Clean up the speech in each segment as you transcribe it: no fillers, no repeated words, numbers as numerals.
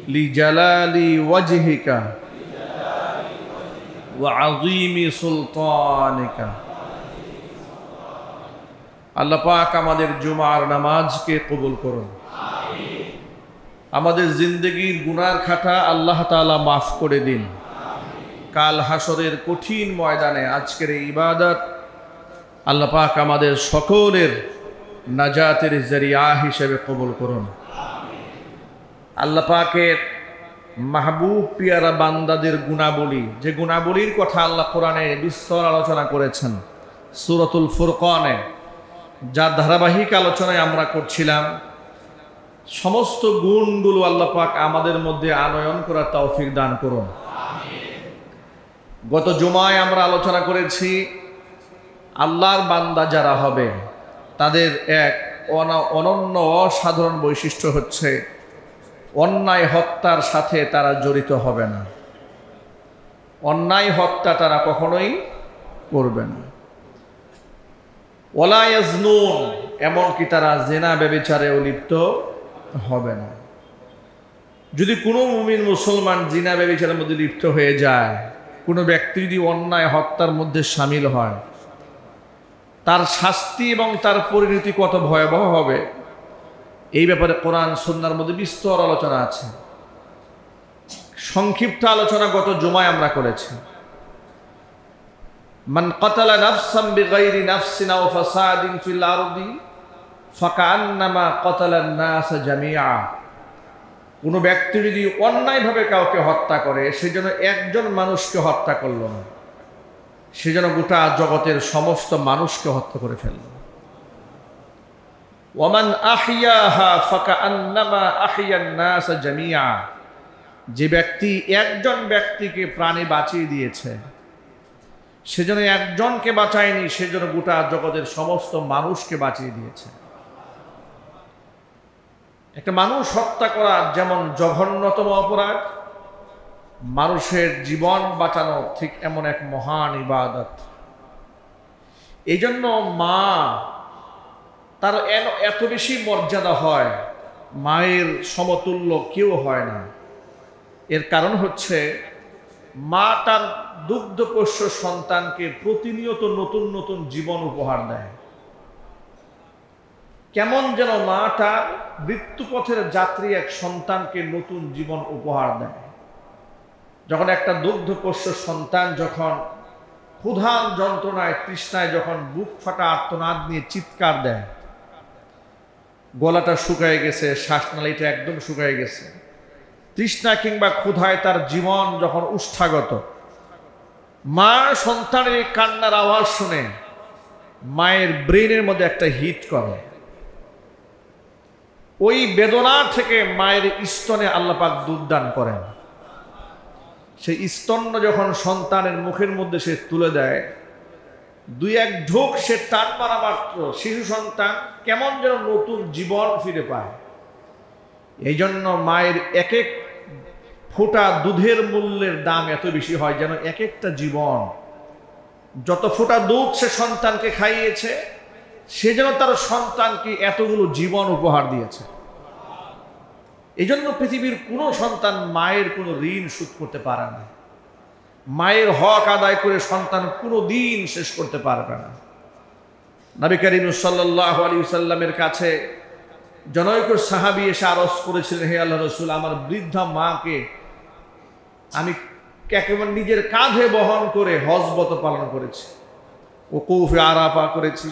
লিজালালি ওয়াজহিকা ওয়া আযীমি সুলতানিকা। আল্লাহ পাক আমাদের জুমার নামাজকে কবুল করুন। আমাদের জিন্দগির গুনার খাতা আল্লাহ তাআলা মাফ করে দিন। কাল হাসরের কঠিন ময়দানে আজকের এই ইবাদত আল্লাহ পাক আমাদের সকলের নাজাতের জরিয়া হিসেবে কবুল করুন। আল্লাহ পাকের মাহবুব পিয়ারা বান্দাদের গুণাবলী, যে গুণাবলীর কথা আল্লাহ কোরআনে বিস্তর আলোচনা করেছেন সূরাতুল ফুরকানে, যার ধারাবাহিক আলোচনায় আমরা করছিলাম, সমস্ত গুণগুলো আল্লাহ পাক আমাদের মধ্যে আনয়ন করার তৌফিক দান করুন। গত জুমায় আমরা আলোচনা করেছি আল্লাহর বান্দা যারা হবে তাদের এক অনন্য অসাধারণ বৈশিষ্ট্য হচ্ছে অন্যায় হত্যার সাথে তারা জড়িত হবে না। অন্যায় হত্যা তারা কখনোই করবে না। ওয়ালা ইয়াজনুন, এমনকি তারা জিনা ব্যভিচারেও লিপ্ত হবে না। যদি কোনো মুমিন মুসলমান জিনা ব্যভিচারের মধ্যে লিপ্ত হয়ে যায়, কোনো ব্যক্তি যদি অন্যায় হত্যার মধ্যে শামিল হয়, তার শাস্তি এবং তার পরিণতি কত ভয়াবহ হবে এই ব্যাপারে কোরআন সুন্নাহর মধ্যে বিস্তর আলোচনা আছে। সংক্ষিপ্ত আলোচনা গত জুমায় আমরা করেছি। মান কাতালা নাফসান বিগাইরি নাফসিন আও ফাসাদিন ফিল আরদি ফাকান্নামা কাতালান নাস জামিআ। কোনো ব্যক্তি যদি অন্যায়ভাবে কাউকে হত্যা করে, সেজন্য একজন মানুষকে হত্যা করল না, সেজন্য গোটা জগতের সমস্ত মানুষকে হত্যা করে ফেলল। ওয়ামান আহিয়াহা ফাকান্নামা আহিয়ান নাস জামিআ। যে ব্যক্তি একজন ব্যক্তিকে প্রাণে বাঁচিয়ে দিয়েছে, সেজন্য একজনকে বাঁচায়নি, সেজন্য গোটা জগতের সমস্ত মানুষকে বাঁচিয়ে দিয়েছে। একটা মানুষ হত্যা করা যেমন জঘন্যতম অপরাধ, মানুষের জীবন বাঁচানো ঠিক এমন এক মহান ইবাদত। এই জন্য মা তার এত বেশি মর্যাদা হয়, মায়ের সমতুল্য কেউ হয় না। এর কারণ হচ্ছে মা তার দুগ্ধপোষ্য সন্তানকে প্রতিনিয়ত নতুন নতুন জীবন উপহার দেয়। কেমন যেন মা তার মৃত্যুপথের যাত্রী এক সন্তানকে নতুন জীবন উপহার দেয়। যখন একটা দুগ্ধপোষ্য সন্তান যখন ক্ষুধার যন্ত্রণায় তৃষ্ণায় যখন বুক ফাটা আর্তনাদ নিয়ে চিৎকার দেয়, গলাটা শুকায় গেছে, শ্বাসনালীটা একদম শুকায় গেছে, তৃষ্ণা কিংবা ক্ষুধায় তার জীবন যখন উষ্ঠাগত, মা সন্তানের কান্নার আওয়াজ শুনে মায়ের ব্রেনের মধ্যে একটা হিট করে। ওই বেদনা থেকে মায়ের স্তনে আল্লাহ পাক দুধ দান করেন। সেই স্তন্য যখন সন্তানের মুখের মধ্যে সে তুলে দেয়, দুই এক ঢোক সে টান মারা মাত্র শিশু সন্তান কেমন যেন নতুন জীবন ফিরে পায়। এই জন্য মায়ের এক এক ফোঁটা দুধের মূল্যের দাম এত বেশি হয়, যেন এক একটা জীবন, যত ফোঁটা দুধ সে সন্তানকে খাইয়েছে, সে যেন তার সন্তানকে এতগুলো জীবন উপহার দিয়েছে। এই জন্য পৃথিবীর কোনো সন্তান মায়ের কোনো ঋণ শোধ করতে পারে না। মায়ের হক আদায় করে সন্তান কোনো দিন শেষ করতে পারবে না। নবী করিম সাল্লাল্লাহু আলাইহি ওয়াসাল্লামের কাছে জনৈক সাহাবী এসে আরজ করেছিলেন, হে আল্লাহর রাসূল, আমার বৃদ্ধা মাকে আমি একেবারে নিজের কাঁধে বহন করে হজবত পালন করেছি, ওকুফে আরাফা করেছি,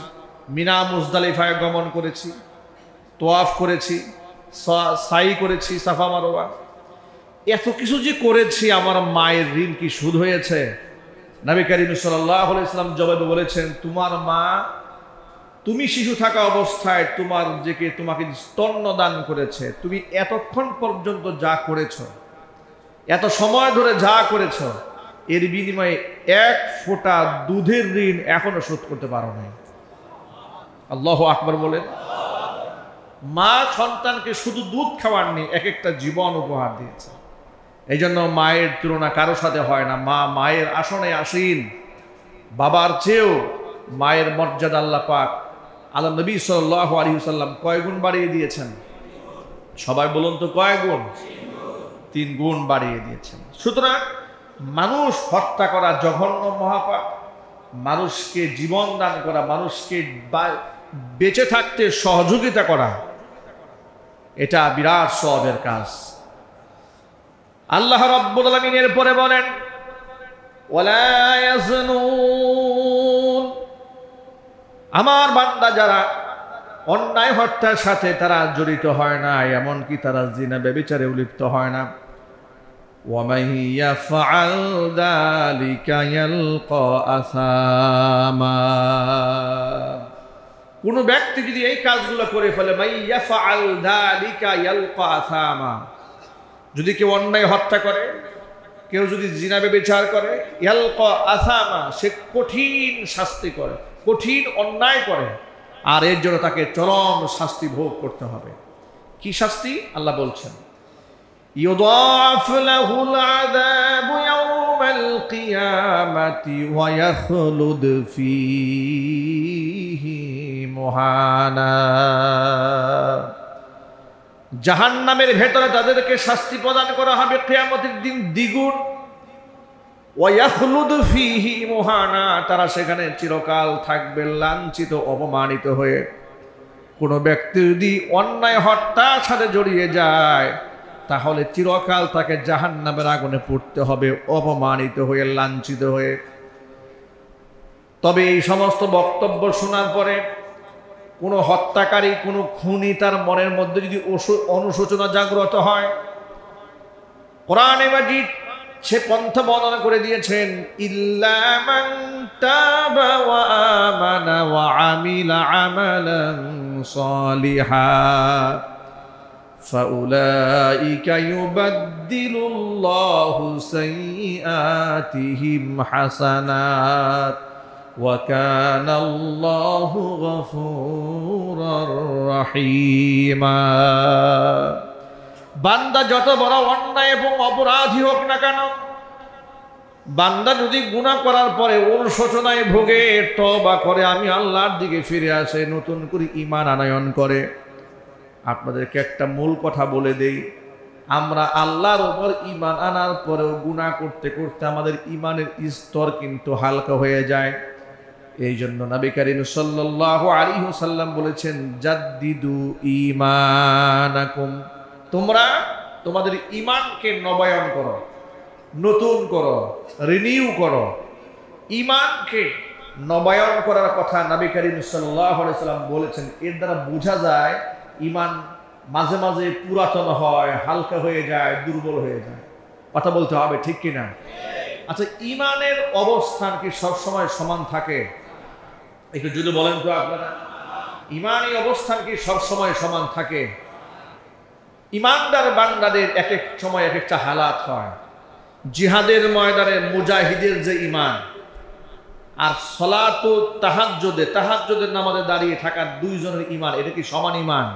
মিনা মুজদালিফায় গমন করেছি, তোয়াফ করেছি, সাই করেছি, সাফা মারওয়া, এত কিছু যে করেছি, আমার মায়ের ঋণ কি শোধ হয়েছে? নবী করিম সাল্লাল্লাহু আলাইহি ওয়াসাল্লাম জবাবে বলেছেন, তোমার মা তুমি শিশু থাকা অবস্থায় তোমাকে স্তন্য দান করেছে, তুমি এতক্ষণ পর্যন্ত যা করেছ, এত সময় ধরে যা করেছ, এর বিনিময়ে এক ফোঁটা দুধের ঋণ এখনো শোধ করতে পারো নাই। আল্লাহু আকবার বলেন। মা সন্তানকে শুধু দুধ খাওয়াননি, এক একটা জীবন উপহার দিয়েছে। এই জন্য মায়ের তুলনা কারো সাথে হয় না। মা মায়ের আসনে আসীন। বাবার চেয়েও মায়ের মর্যাদা আল্লাহ পাক আল্লাহ নবী সাল্লাল্লাহু আলাইহি ওয়াসাল্লাম কয় গুণ বাড়িয়ে দিয়েছেন? সবাই বলুন তো কয় গুণ? 3 গুণ বাড়িয়ে দিয়েছেন। সুতরাং মানুষ হত্যা করা জঘন্য মহাপাপ, মানুষকে জীবন দান করা, মানুষকে বেঁচে থাকতে সহযোগিতা করা, এটা বিরাট সওয়াবের কাজ। আল্লাহ রাব্বুল আলামিন এর পরে বলেন ওয়ালা ইয়াজনুন, আমার বান্দা যারা অন্যায় হত্যার সাথে তারা জড়িত হয় না, এমনকি তারা জিনা ব্যভিচারেও লিপ্ত হয় না। وَمَن يَفْعَلْ ذَلِكَ يَلْقَى أَثَامًا, কোন ব্যক্তি যদি এই কাজগুলো করে ফেলে, মাই ইয়াফআল যালিকা ইয়ালকা আসামা, যদি কেউ অন্যায় হত্যা করে, কেউ যদি জিনা ব্যভিচার করে, ইয়ালকা আসামা, সে কঠিন শাস্তি করে, কঠিন অন্যায় করে, আর এর জন্য তাকে চরম শাস্তি ভোগ করতে হবে। কি শাস্তি? আল্লাহ বলছেন يضاعف له العذاب يوم القيامة ويخلد فيه مهانا, জাহান্নামের ভেতরে তাদেরকে শাস্তি প্রদান করা হবে কিয়ামতের দিন দ্বিগুণ। ওয়ায়াখলুদ ফীহি মুহানা, তারা সেখানে চিরকাল থাকবে লাঞ্ছিত অপমানিত হয়ে। কোনো ব্যক্তি যদি অন্যায় হত্যার সাথে জড়িয়ে যায় তাহলে চিরকাল তাকে জাহান্নামের আগুনে পড়তে হবে, অপমানিত হয়ে লাঞ্ছিত হয়ে। তবে এই সমস্ত বক্তব্য শোনার পরে কোনো হত্যাকারী, কোনো খুনি তার মনের মধ্যে যদি অনুশোচনা জাগ্রত হয়, কোরআনে মাজিদ সে পন্থা বর্ণনা করে দিয়েছেন ইল্লা মান তাবা ওয়া আমানা ওয়া আমিলা আমালান সালিহান فَأُولَئِكَ يُبَدِّلُ اللَّهُ سَيِّئَاتِهِمْ حَسَنَاتٍ وَكَانَ اللَّهُ غَفُورًا رَحِيمًا। বান্দা যত বড় অন্যায় এবং অপরাধী হোক না কেন, বান্দা যদি গুনাহ করার পরে অনুশোচনায় ভোগে, তওবা করে, আমি আল্লাহর দিকে ফিরে আসে, নতুন করে ঈমান আনয়ন করে। আপনাদেরকে একটা মূল কথা বলে দেই, আমরা আল্লাহর উপর ঈমান আনার পরেও গুনাহ করতে করতে আমাদের ঈমানের স্তর কিন্তু হালকা হয়ে যায়। এই জন্য নবী করিম সাল্লাল্লাহু আলাইহি ওয়াসাল্লাম বলেছেন জাদ্দিদু ঈমানাকুম, তোমরা তোমাদের ঈমানকে নবায়ন করো, নতুন করো, রিনিউ করো। ঈমানকে নবায়ন করার কথা নবী করিম সাল্লাল্লাহু আলাইহি ওয়াসাল্লাম বলেছেন। এর দ্বারা বোঝা যায় ঈমান মাঝে মাঝে পুরাতন হয়, হালকা হয়ে যায়, দুর্বল হয়ে যায়। কথা বলতে হবে, ঠিক কিনা? আচ্ছা, ঈমানের অবস্থান কি সবসময় সমান থাকে? একটু যদি বলেন তো আপনারা, ঈমানী অবস্থান কি সবসময় সমান থাকে? ঈমানদার বান্দাদের এক এক সময় এক একটা হালাত হয়। জিহাদের ময়দানে মুজাহিদের যে ঈমান, আর সলাত ও তাহাজ্জুদের নামাজে দাঁড়িয়ে থাকা দুইজনের ঈমান, এটা কি সমান ঈমান?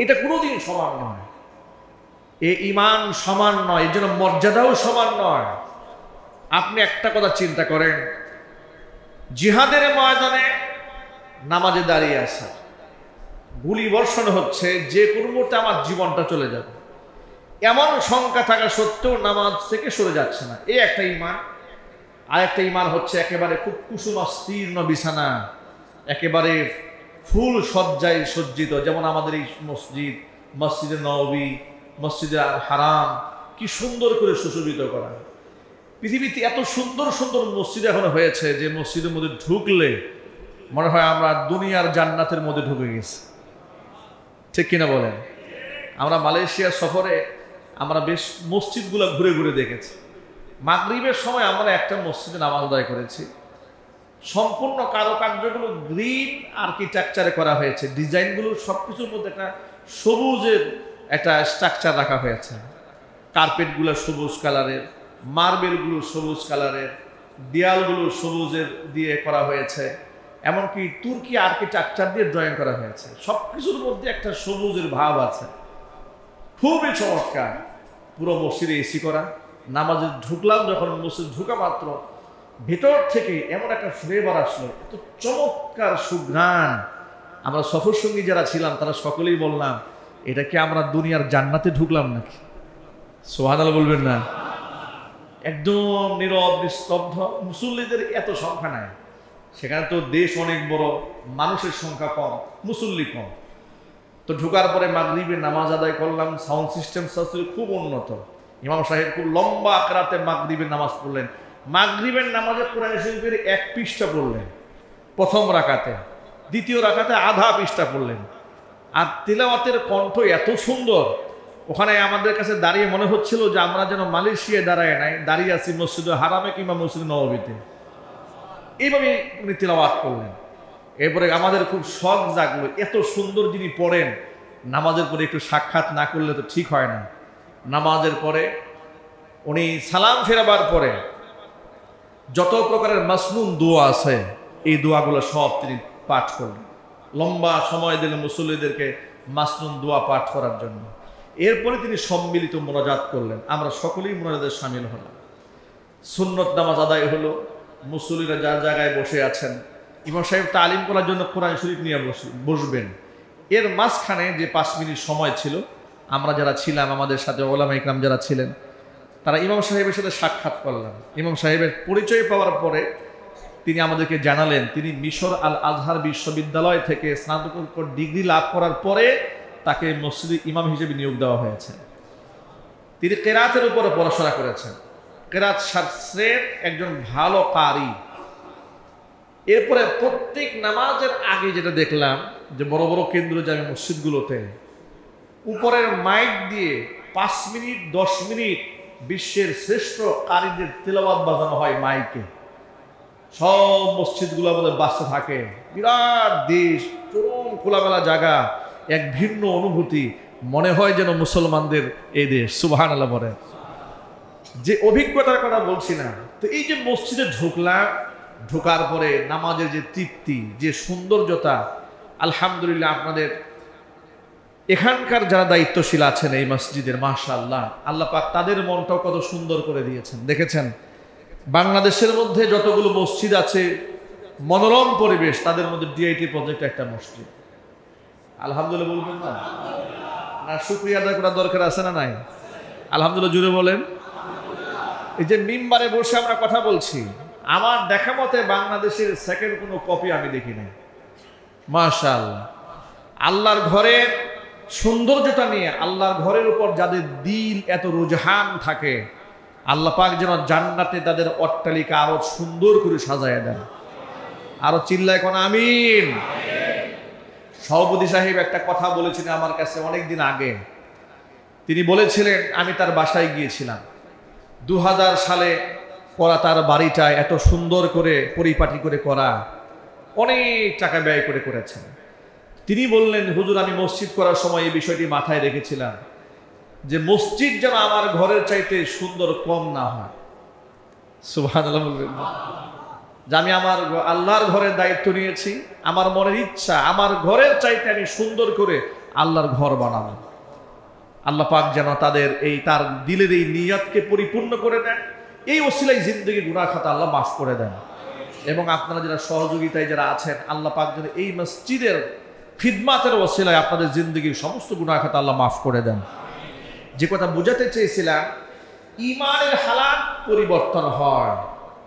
এটা কোনোদিন সমান নয়। এই ঈমান সমান নয়, এর জন্য মর্যাদাও সমান নয়। আপনি একটা কথা চিন্তা করেন, জিহাদের ময়দানে নামাজে দাঁড়িয়ে আসা, গুলি বর্ষণ হচ্ছে, যে কোনো মুহূর্তে আমার জীবনটা চলে যাবে, এমন শঙ্কা থাকা সত্ত্বেও নামাজ থেকে সরে যাচ্ছে না, এই একটা ঈমান। আর একটা ঈমান হচ্ছে একেবারে খুব কুসুমাস্তীর্ণ বিছানা, একেবারে ফুল সজ্জায় সজ্জিত, যেমন আমাদের এই মসজিদে নববী, মসজিদে হারাম, কি সুন্দর করে সুশোভিত করা। পৃথিবীতে এত সুন্দর সুন্দর মসজিদ এখন হয়েছে যে মসজিদের মধ্যে ঢুকলে মনে হয় আমরা দুনিয়ার জান্নাতের মধ্যে ঢুকে গেছি, ঠিক কিনা বলেন? আমরা মালয়েশিয়া সফরে আমরা বেশ মসজিদগুলো ঘুরে ঘুরে দেখেছি। মাগরিবের সময় আমরা একটা মসজিদে নামাজ আদায় করেছি। সম্পূর্ণ কারুকার্যগুলো গ্রিন আর্কিটেকচারে করা হয়েছে, ডিজাইনগুলো সবকিছুর মধ্যে একটা সবুজের একটা স্ট্রাকচার রাখা হয়েছে। কার্পেটগুলো সবুজ কালারের, মার্বেলগুলো সবুজ কালারের, দেয়ালগুলো সবুজের দিয়ে করা হয়েছে, এমনকি তুর্কি আর্কিটেকচার দিয়ে ড্রয়িং করা হয়েছে। সবকিছুর মধ্যে একটা সবুজের ভাব আছে, খুবই চমৎকার। পুরো মসজিদে এসি করা। নামাজে ঢুকলাম, যখন মসজিদ ঢুকা মাত্র ভেতর থেকে এমন একটা ফ্লেভার আসলো, এত চমৎকার সুঘ্রাণ। আমরা সফর সঙ্গী যারা ছিলাম তারা সকলেই বললাম, এটা কি আমরা দুনিয়ার জান্নাতে ঢুকলাম নাকি? সুবহানাল্লাহ বলবেন না? একদম নীরব নিস্তব্ধ, মুসল্লিদের এত সংখ্যা নাই। সেখানে তো দেশ অনেক বড়, মানুষের সংখ্যা কম, মুসল্লি কম। তো ঢোকার পরে মাগরিবের নামাজ আদায় করলাম। সাউন্ড সিস্টেম খুব উন্নত। ইমাম সাহেব খুব লম্বা আকারাতে মাগরিবের নামাজ পড়লেন। মাগরিবের নামাজে কোরআন শরীফের 1 পৃষ্ঠা পড়লেন প্রথম রাকাতে, দ্বিতীয় রাকাতে আধা পৃষ্ঠা পড়লেন। আর তিলাওয়াতের কণ্ঠ এত সুন্দর, ওখানে আমাদের কাছে দাঁড়িয়ে মনে হচ্ছিল যে আমরা যেন মালয়েশিয়ায় দাঁড়িয়ে আছি মসজিদে হারামে কিংবা মসজিদে নববীতে। এইভাবে উনি তিলাওয়াত করলেন। এরপরে আমাদের খুব শখ জাগলো, এত সুন্দর যিনি পড়েন, নামাজের পরে একটু সাক্ষাৎ না করলে তো ঠিক হয় না। নামাজের পরে উনি সালাম ফেরাবার পরে যত প্রকারের মাসনুন দোয়া আছে এই দোয়াগুলো সব তিনি পাঠ করলেন। লম্বা সময় দিলেন মুসল্লিদেরকে মাসনুন দোয়া পাঠ করার জন্য। এরপরে তিনি সম্মিলিত মোনাজাত করলেন। আমরা সকলেই মোনাজাতে শামিল হলাম। সুন্নত নামাজ আদায় হলো। মুসল্লিরা যার জায়গায় বসে আছেন, ইমাম সাহেব তালিম করার জন্য কোরআন শরীফ নিয়ে বসবেন। এর মাঝখানে যে 5 মিনিট সময় ছিল, আমরা যারা ছিলাম, আমাদের সাথে ওলামা ইকরাম যারা ছিলেন, তারা ইমাম সাহেবের সাথে সাক্ষাৎ করলাম। ইমাম সাহেবের পরিচয় পাওয়ার পরে তিনি আমাদেরকে জানালেন তিনি মিশর আল আজহার বিশ্ববিদ্যালয় থেকে স্নাতকোত্তর ডিগ্রি লাভ করার পরে তাকে মসজিদে ইমাম হিসেবে নিয়োগ দেওয়া হয়েছে। তিনি কেরাতের উপরে পড়াশোনা করেছেন, কেরাত শাস্ত্রের একজন ভালো কারি। এরপরে প্রত্যেক নামাজের আগে যেটা দেখলাম যে বড় বড় কেন্দ্র জামে মসজিদগুলোতে উপরের মাইক দিয়ে 5 মিনিট 10 মিনিট বিশ্বের শ্রেষ্ঠ কারিদের তেলাওয়াত বাজানো হয় মাইকে। সব মসজিদগুলো আমাদের বাঁচতে থাকে। বিরাট দেশ, চরম খোলামেলা জায়গা, এক ভিন্ন অনুভূতি, মনে হয় যেন মুসলমানদের এই দেশ। সুবহানাল্লাহ বলে। যে অভিজ্ঞতার কথা বলছি না, তো এই যে মসজিদে ঢুকলাম, ঢোকার পরে নামাজের যে তৃপ্তি, যে সৌন্দর্যতা, আলহামদুলিল্লাহ আপনাদের এখানকার যারা দায়িত্বশীল আছেন এই মসজিদের, মাশাআল্লাহ, আল্লাহ পাক তাদের মনটাও কত সুন্দর করে দিয়েছেন। দেখেছেন বাংলাদেশের মধ্যে যতগুলো মসজিদ আছে মনোরম পরিবেশ, তাদের মধ্যে ডিআইটি প্রজেক্ট একটা মসজিদ। আলহামদুলিল্লাহ বলবেন না? না শুকরিয়া আদায় করার দরকার আছে না নাই? আলহামদুলিল্লাহ জুড়ে বলেন। এই যে মিম্বারে বসে আমরা কথা বলছি, আমার দেখা মতে বাংলাদেশের সেকেন্ড কোনো কপি আমি দেখি নাই। মাশাআল্লাহ, আল্লাহর ঘরের সৌন্দর্যতা নিয়ে, আল্লাহর ঘরের উপর যাদের দিল এত রুজহান থাকে, আল্লাহ পাক যেন জান্নাতে তাদের অট্টালিকা আরো সুন্দর করে সাজায় দেন। আরো চিল্লায় কোন আমিন। সভাপতি সাহেব একটা কথা বলেছিলেন আমার কাছে অনেকদিন আগে। তিনি বলেছিলেন, আমি তার বাসায় গিয়েছিলাম 2000 সালে করা, তার বাড়িটা এত সুন্দর করে পরিপাটি করে করা, অনেক টাকা ব্যয় করে করেছেন। তিনি বললেন, হুজুর আমি মসজিদ করার সময় এই বিষয়টি মাথায় রেখেছিলাম যে মসজিদ যেন আমার ঘরের চাইতে সুন্দর কম না হয়। সুবহানাল্লাহ বলবেন। যে আমি আমার আল্লাহর ঘরের দায়িত্ব নিয়েছি, আমার মনের ইচ্ছা আমার ঘরের চাইতে আমি সুন্দর করে আল্লাহর ঘর বানাবো। আল্লাহ পাক যেন তাদের তার দিলের এই নিয়তকে পরিপূর্ণ করে দেন। এই ওসিলায় জিন্দেগি গুনাহ খাতা আল্লাহ মাফ করে দেন। এবং আপনারা যারা সহযোগিতায় যারা আছেন, আল্লাহ পাক যেন এই মসজিদের খিদমাতের ওসিলায় আপনাদের জিন্দেগির সমস্ত গুনাহ খাতা আল্লাহ মাফ করে দেন। যে কথা বুঝাতে চেয়েছিলাম, ইমানের হালাত পরিবর্তন হয়।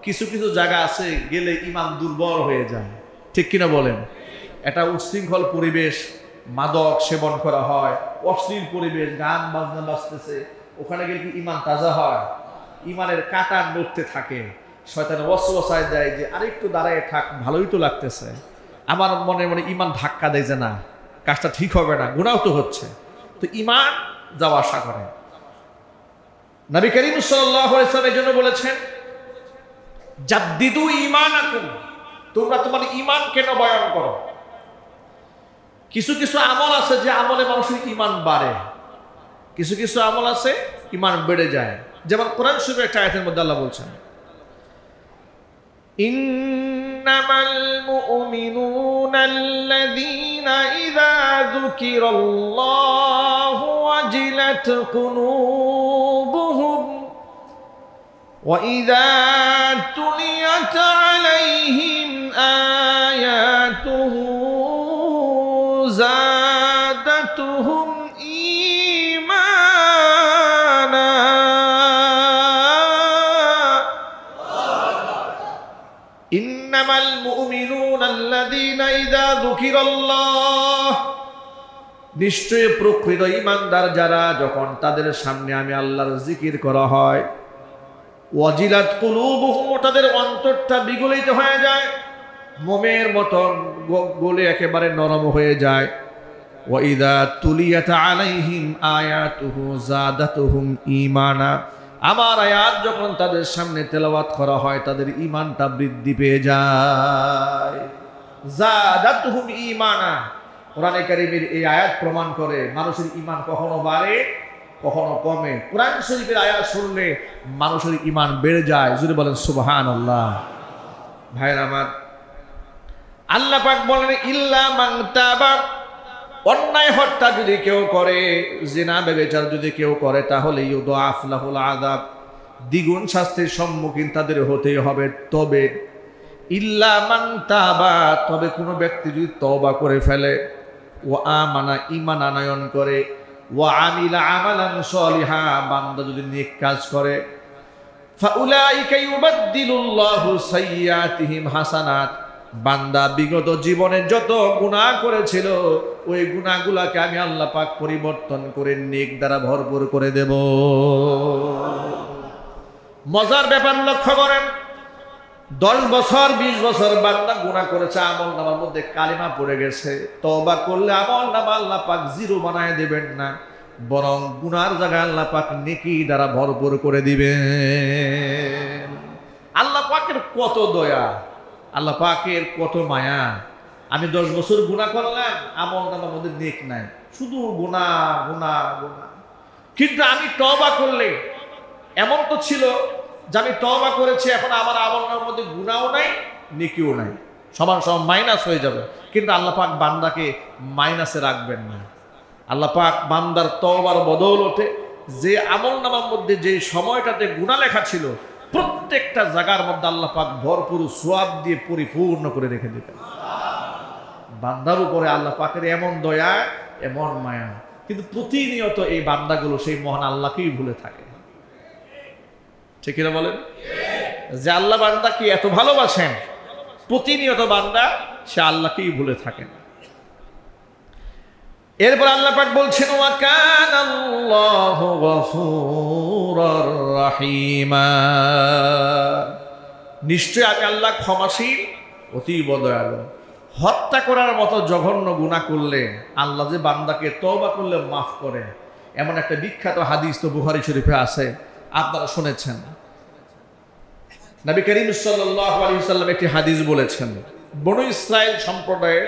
কিছু কিছু জায়গা আছে গেলে ইমান দুর্বল হয়ে যায়, ঠিক কিনা বলেন? একটা উচ্ছৃঙ্খল পরিবেশ, মাদক সেবন করা হয়, অশ্লীল পরিবেশ, গান বাজনা বাজতেছে, ওখানে গেলে কি ইমান তাজা হয়? ইমানের কাঁটা নড়তে থাকে, শয়তান ওয়াসওয়াসায় দেয় যে আরেকটু দাঁড়ায় থাক, ভালোই তো লাগতেছে। আমার মনে মনে ইমান ধাক্কা দেয় যে না, কাজটা ঠিক হবে না, গুনাহ তো হচ্ছে। তো ইমান যাওয়া আসা করে। নবী করিম সাল্লাল্লাহু আলাইহি ওয়াসাল্লাম এজন্য বলেছেন, জাদ্দিদু ঈমানাকুম, তোমরা তোমার ঈমানকে নবায়ন করো। কিছু কিছু আমল আছে যে আমলে মানুষের ঈমান বাড়ে, কিছু কিছু আমল আছে ঈমান বেড়ে যায়। যেমন কোরআন শরীফের একটা আয়াতের মধ্যে আল্লাহ বলছেন, ইন্নামাল মুমিনুনা আল্লাযীনা ইযা যুকিরাল্লাহু ওয়াজিলাত কুলুবুহুম ওয়া ইযা তুলিয়াত আলাইহিম আয়াতুহু জাদাতুহুম ঈমানা ইন্নামাল মুমিনুনা আল্লাযীনা ইযা যুকিরাল্লাহ, নিশ্চয় প্রকৃত ঈমানদার যারা, যখন তাদের সামনে আমি আল্লাহর জিকির করা হয়, ওয়াজিলাত কুলুবুহুম, তাদের অন্তরটা বিগলিত হয়ে যায়, মোমের মতন গলে একেবারে নরম হয়ে যায়। ওয়া ইযা তুলিয়াত আলাইহিম আয়াতুহু যাদাতুহুম ঈমানা, আমার আয়াত যখন তাদের সামনে তেলাওয়াত করা হয় তাদের ঈমানটা বৃদ্ধি পেয়ে যায়। যাদাতুহুম ঈমানা, কোরআনে কারীমের এই আয়াত প্রমাণ করে মানুষের ঈমান কখনো বাড়ে কখনো কমে। কোরআন শরীফের আয়াত শুনলে মানুষের ঈমান বেড়ে যায়। জোরে বলেন সুবহানাল্লাহ। ভাইরা আমার, আল্লাহ পাক বলেন ইল্লা মান তাবা, অন্যায় হত্যা যদি কেউ করে, জিনা ব্যভিচার যদি কেউ করে, তাহলে ইউদাফ লাহুল আযাব, দ্বিগুণ শাস্তির সম্মুখীন তাদের হতেই হবে। তবে ইল্লা মান তাবা, তবে কোনো ব্যক্তি যদি তওবা করে ফেলে, ও আমানা, ঈমান আনয়ন করে, ও আমিলা আমালান সলিহা, বান্দা যদি নেক কাজ করে, ফাউলাইকা ইউবাদদিলুল্লাহু সাইয়্যাতিহিম হাসানাত, বান্দা বিগত জীবনে যত গুনাহ করেছিল ওই গুনাহগুলোকে আমি আল্লাহ পাক পরিবর্তন করে নেক দ্বারা ভরপুর করে দেব। মজার ব্যাপার লক্ষ্য করেন, 10 বছর 20 বছর বান্দা গুনাহ করেছে, আমল নামার মধ্যে কালিমা পড়ে গেছে, তওবা করলে আমল নামা আল্লাহ পাক জিরো বানায় দেবেন না, বরং গুনার জায়গায় আল্লাহ পাক নেকি দ্বারা ভরপুর করে দিবেন। আল্লাহ পাকের কত দয়া, আল্লাহ পাকের কত মায়া। আমি 10 বছর গুনাহ করলাম, আমল নামার মধ্যে নেক নাই, শুধু গুনাহ গুনাহ গুনাহ। কিন্তু আমি তওবা করলে, এমন তো ছিল যে আমি তওবা করেছি, এখন আমার আমল নামার মধ্যে গুনাহও নাই নেকিও নাই, সমান সমান মাইনাস হয়ে যাবে। কিন্তু আল্লাহ পাক বান্দাকে মাইনাসে রাখবেন না। আল্লাহ পাক বান্দার তওবার বদৌলতে যে আমল নামার মধ্যে যে সময়টাতে গুনাহ লেখা ছিল, প্রত্যেকটা জায়গার মধ্যে আল্লাহ পাক ভরপুর সওয়াব দিয়ে পরিপূর্ণ করে রেখে দিতেন। বান্দার উপরে আল্লাহ পাকের এমন দয়া, এমন মায়া, কিন্তু প্রতিনিয়ত এই বান্দাগুলো সেই মহান আল্লাহকেই ভুলে থাকে। ঠিক কিনা বলেন? যে আল্লাহ বান্দাকে এত ভালোবাসেন, প্রতিনিয়ত বান্দা সে আল্লাহকেই ভুলে থাকেন। এরপর আল্লাহ পাক বলছেন ওয়া কানাল্লাহু গফুরুর রাহিমা, নিশ্চয় আমি আল্লাহ ক্ষমাশীল, অতীব দয়ালু। হত্যা করার মতো জঘন্য গুনাহ করলে আল্লাহ যে বান্দাকে তওবা করলে মাফ করে, এমন একটা বিখ্যাত হাদিস তো বুখারী শরীফে আছে, আপনারা শুনেছেন। নবী করিম সাল্লাল্লাহু আলাইহি ওয়াসাল্লাম একটি হাদিস বলেছেন, বনু ইসরাইল সম্প্রদায়ের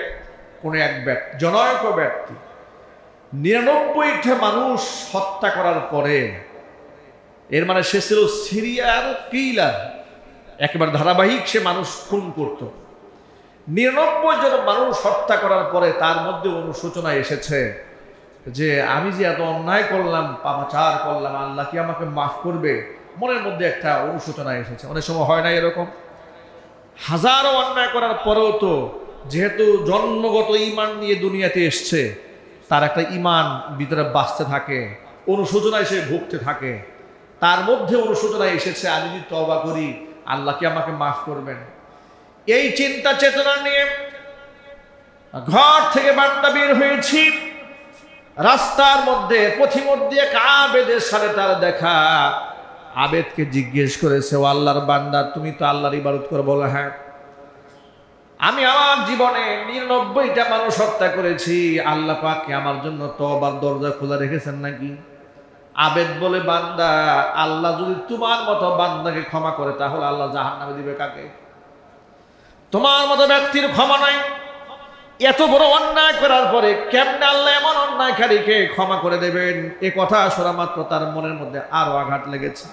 কোন এক ব্যক্তি, জনৈক ব্যক্তি 99টা মানুষ হত্যা করার পরে, এর মানে সে ছিল সিরিয়ার কিলার, একেবারে ধারাবাহিক সে মানুষ খুন করত। 99 জন মানুষ হত্যা করার পরে তার মধ্যে অনুশোচনা এসেছে যে আমি যে এত অন্যায় করলাম, পাপাচার করলাম, আল্লাহ কি আমাকে মাফ করবে? মনের মধ্যে একটা অনুশোচনা এসেছে। অনেক সময় হয় না এরকম? হাজারো অন্যায় করার পরেও তো যেহেতু জন্মগত ঈমান নিয়ে দুনিয়াতে এসছে, তার একটা ঈমান ভিতরে বাঁচতে থাকে, অনুশোচনায় সে ভুগতে থাকে। তার মধ্যে অনুশোচনা এসেছে আমি যদি তওবা করি আল্লাহ কি আমাকে মাফ করবেন? এই চিন্তা চেতনা নিয়ে ঘর থেকে বান্দা বের হয়েছি। রাস্তার মধ্যে পথিমধ্যে এক আবেদের সাথে তার দেখা। আবেদকে জিজ্ঞেস করেছে, ও আল্লাহর বান্দা, তুমি তো আল্লাহর ইবাদত করো? বলে, হ্যাঁ। আমি আমার জীবনে 99টা মানুষ হত্যা করেছি, আল্লাহ পাক কি আমার জন্য তওবার দরজা খোলা রেখেছেন নাকি? আবেদ বলে, বান্দা, আল্লাহ যদি তোমার মতো বান্দাকে ক্ষমা করে তাহলে আল্লাহ জাহান্নামে দিবে কাকে? তোমার মতো ব্যক্তির ক্ষমা নাই। এত বড় অন্যায় করার পরে কেমনে আল্লাহ এমন অন্যায়কারীকে ক্ষমা করে দেবেন? এ কথা শোনা মাত্র তার মনের মধ্যে আরো আঘাত লেগেছে।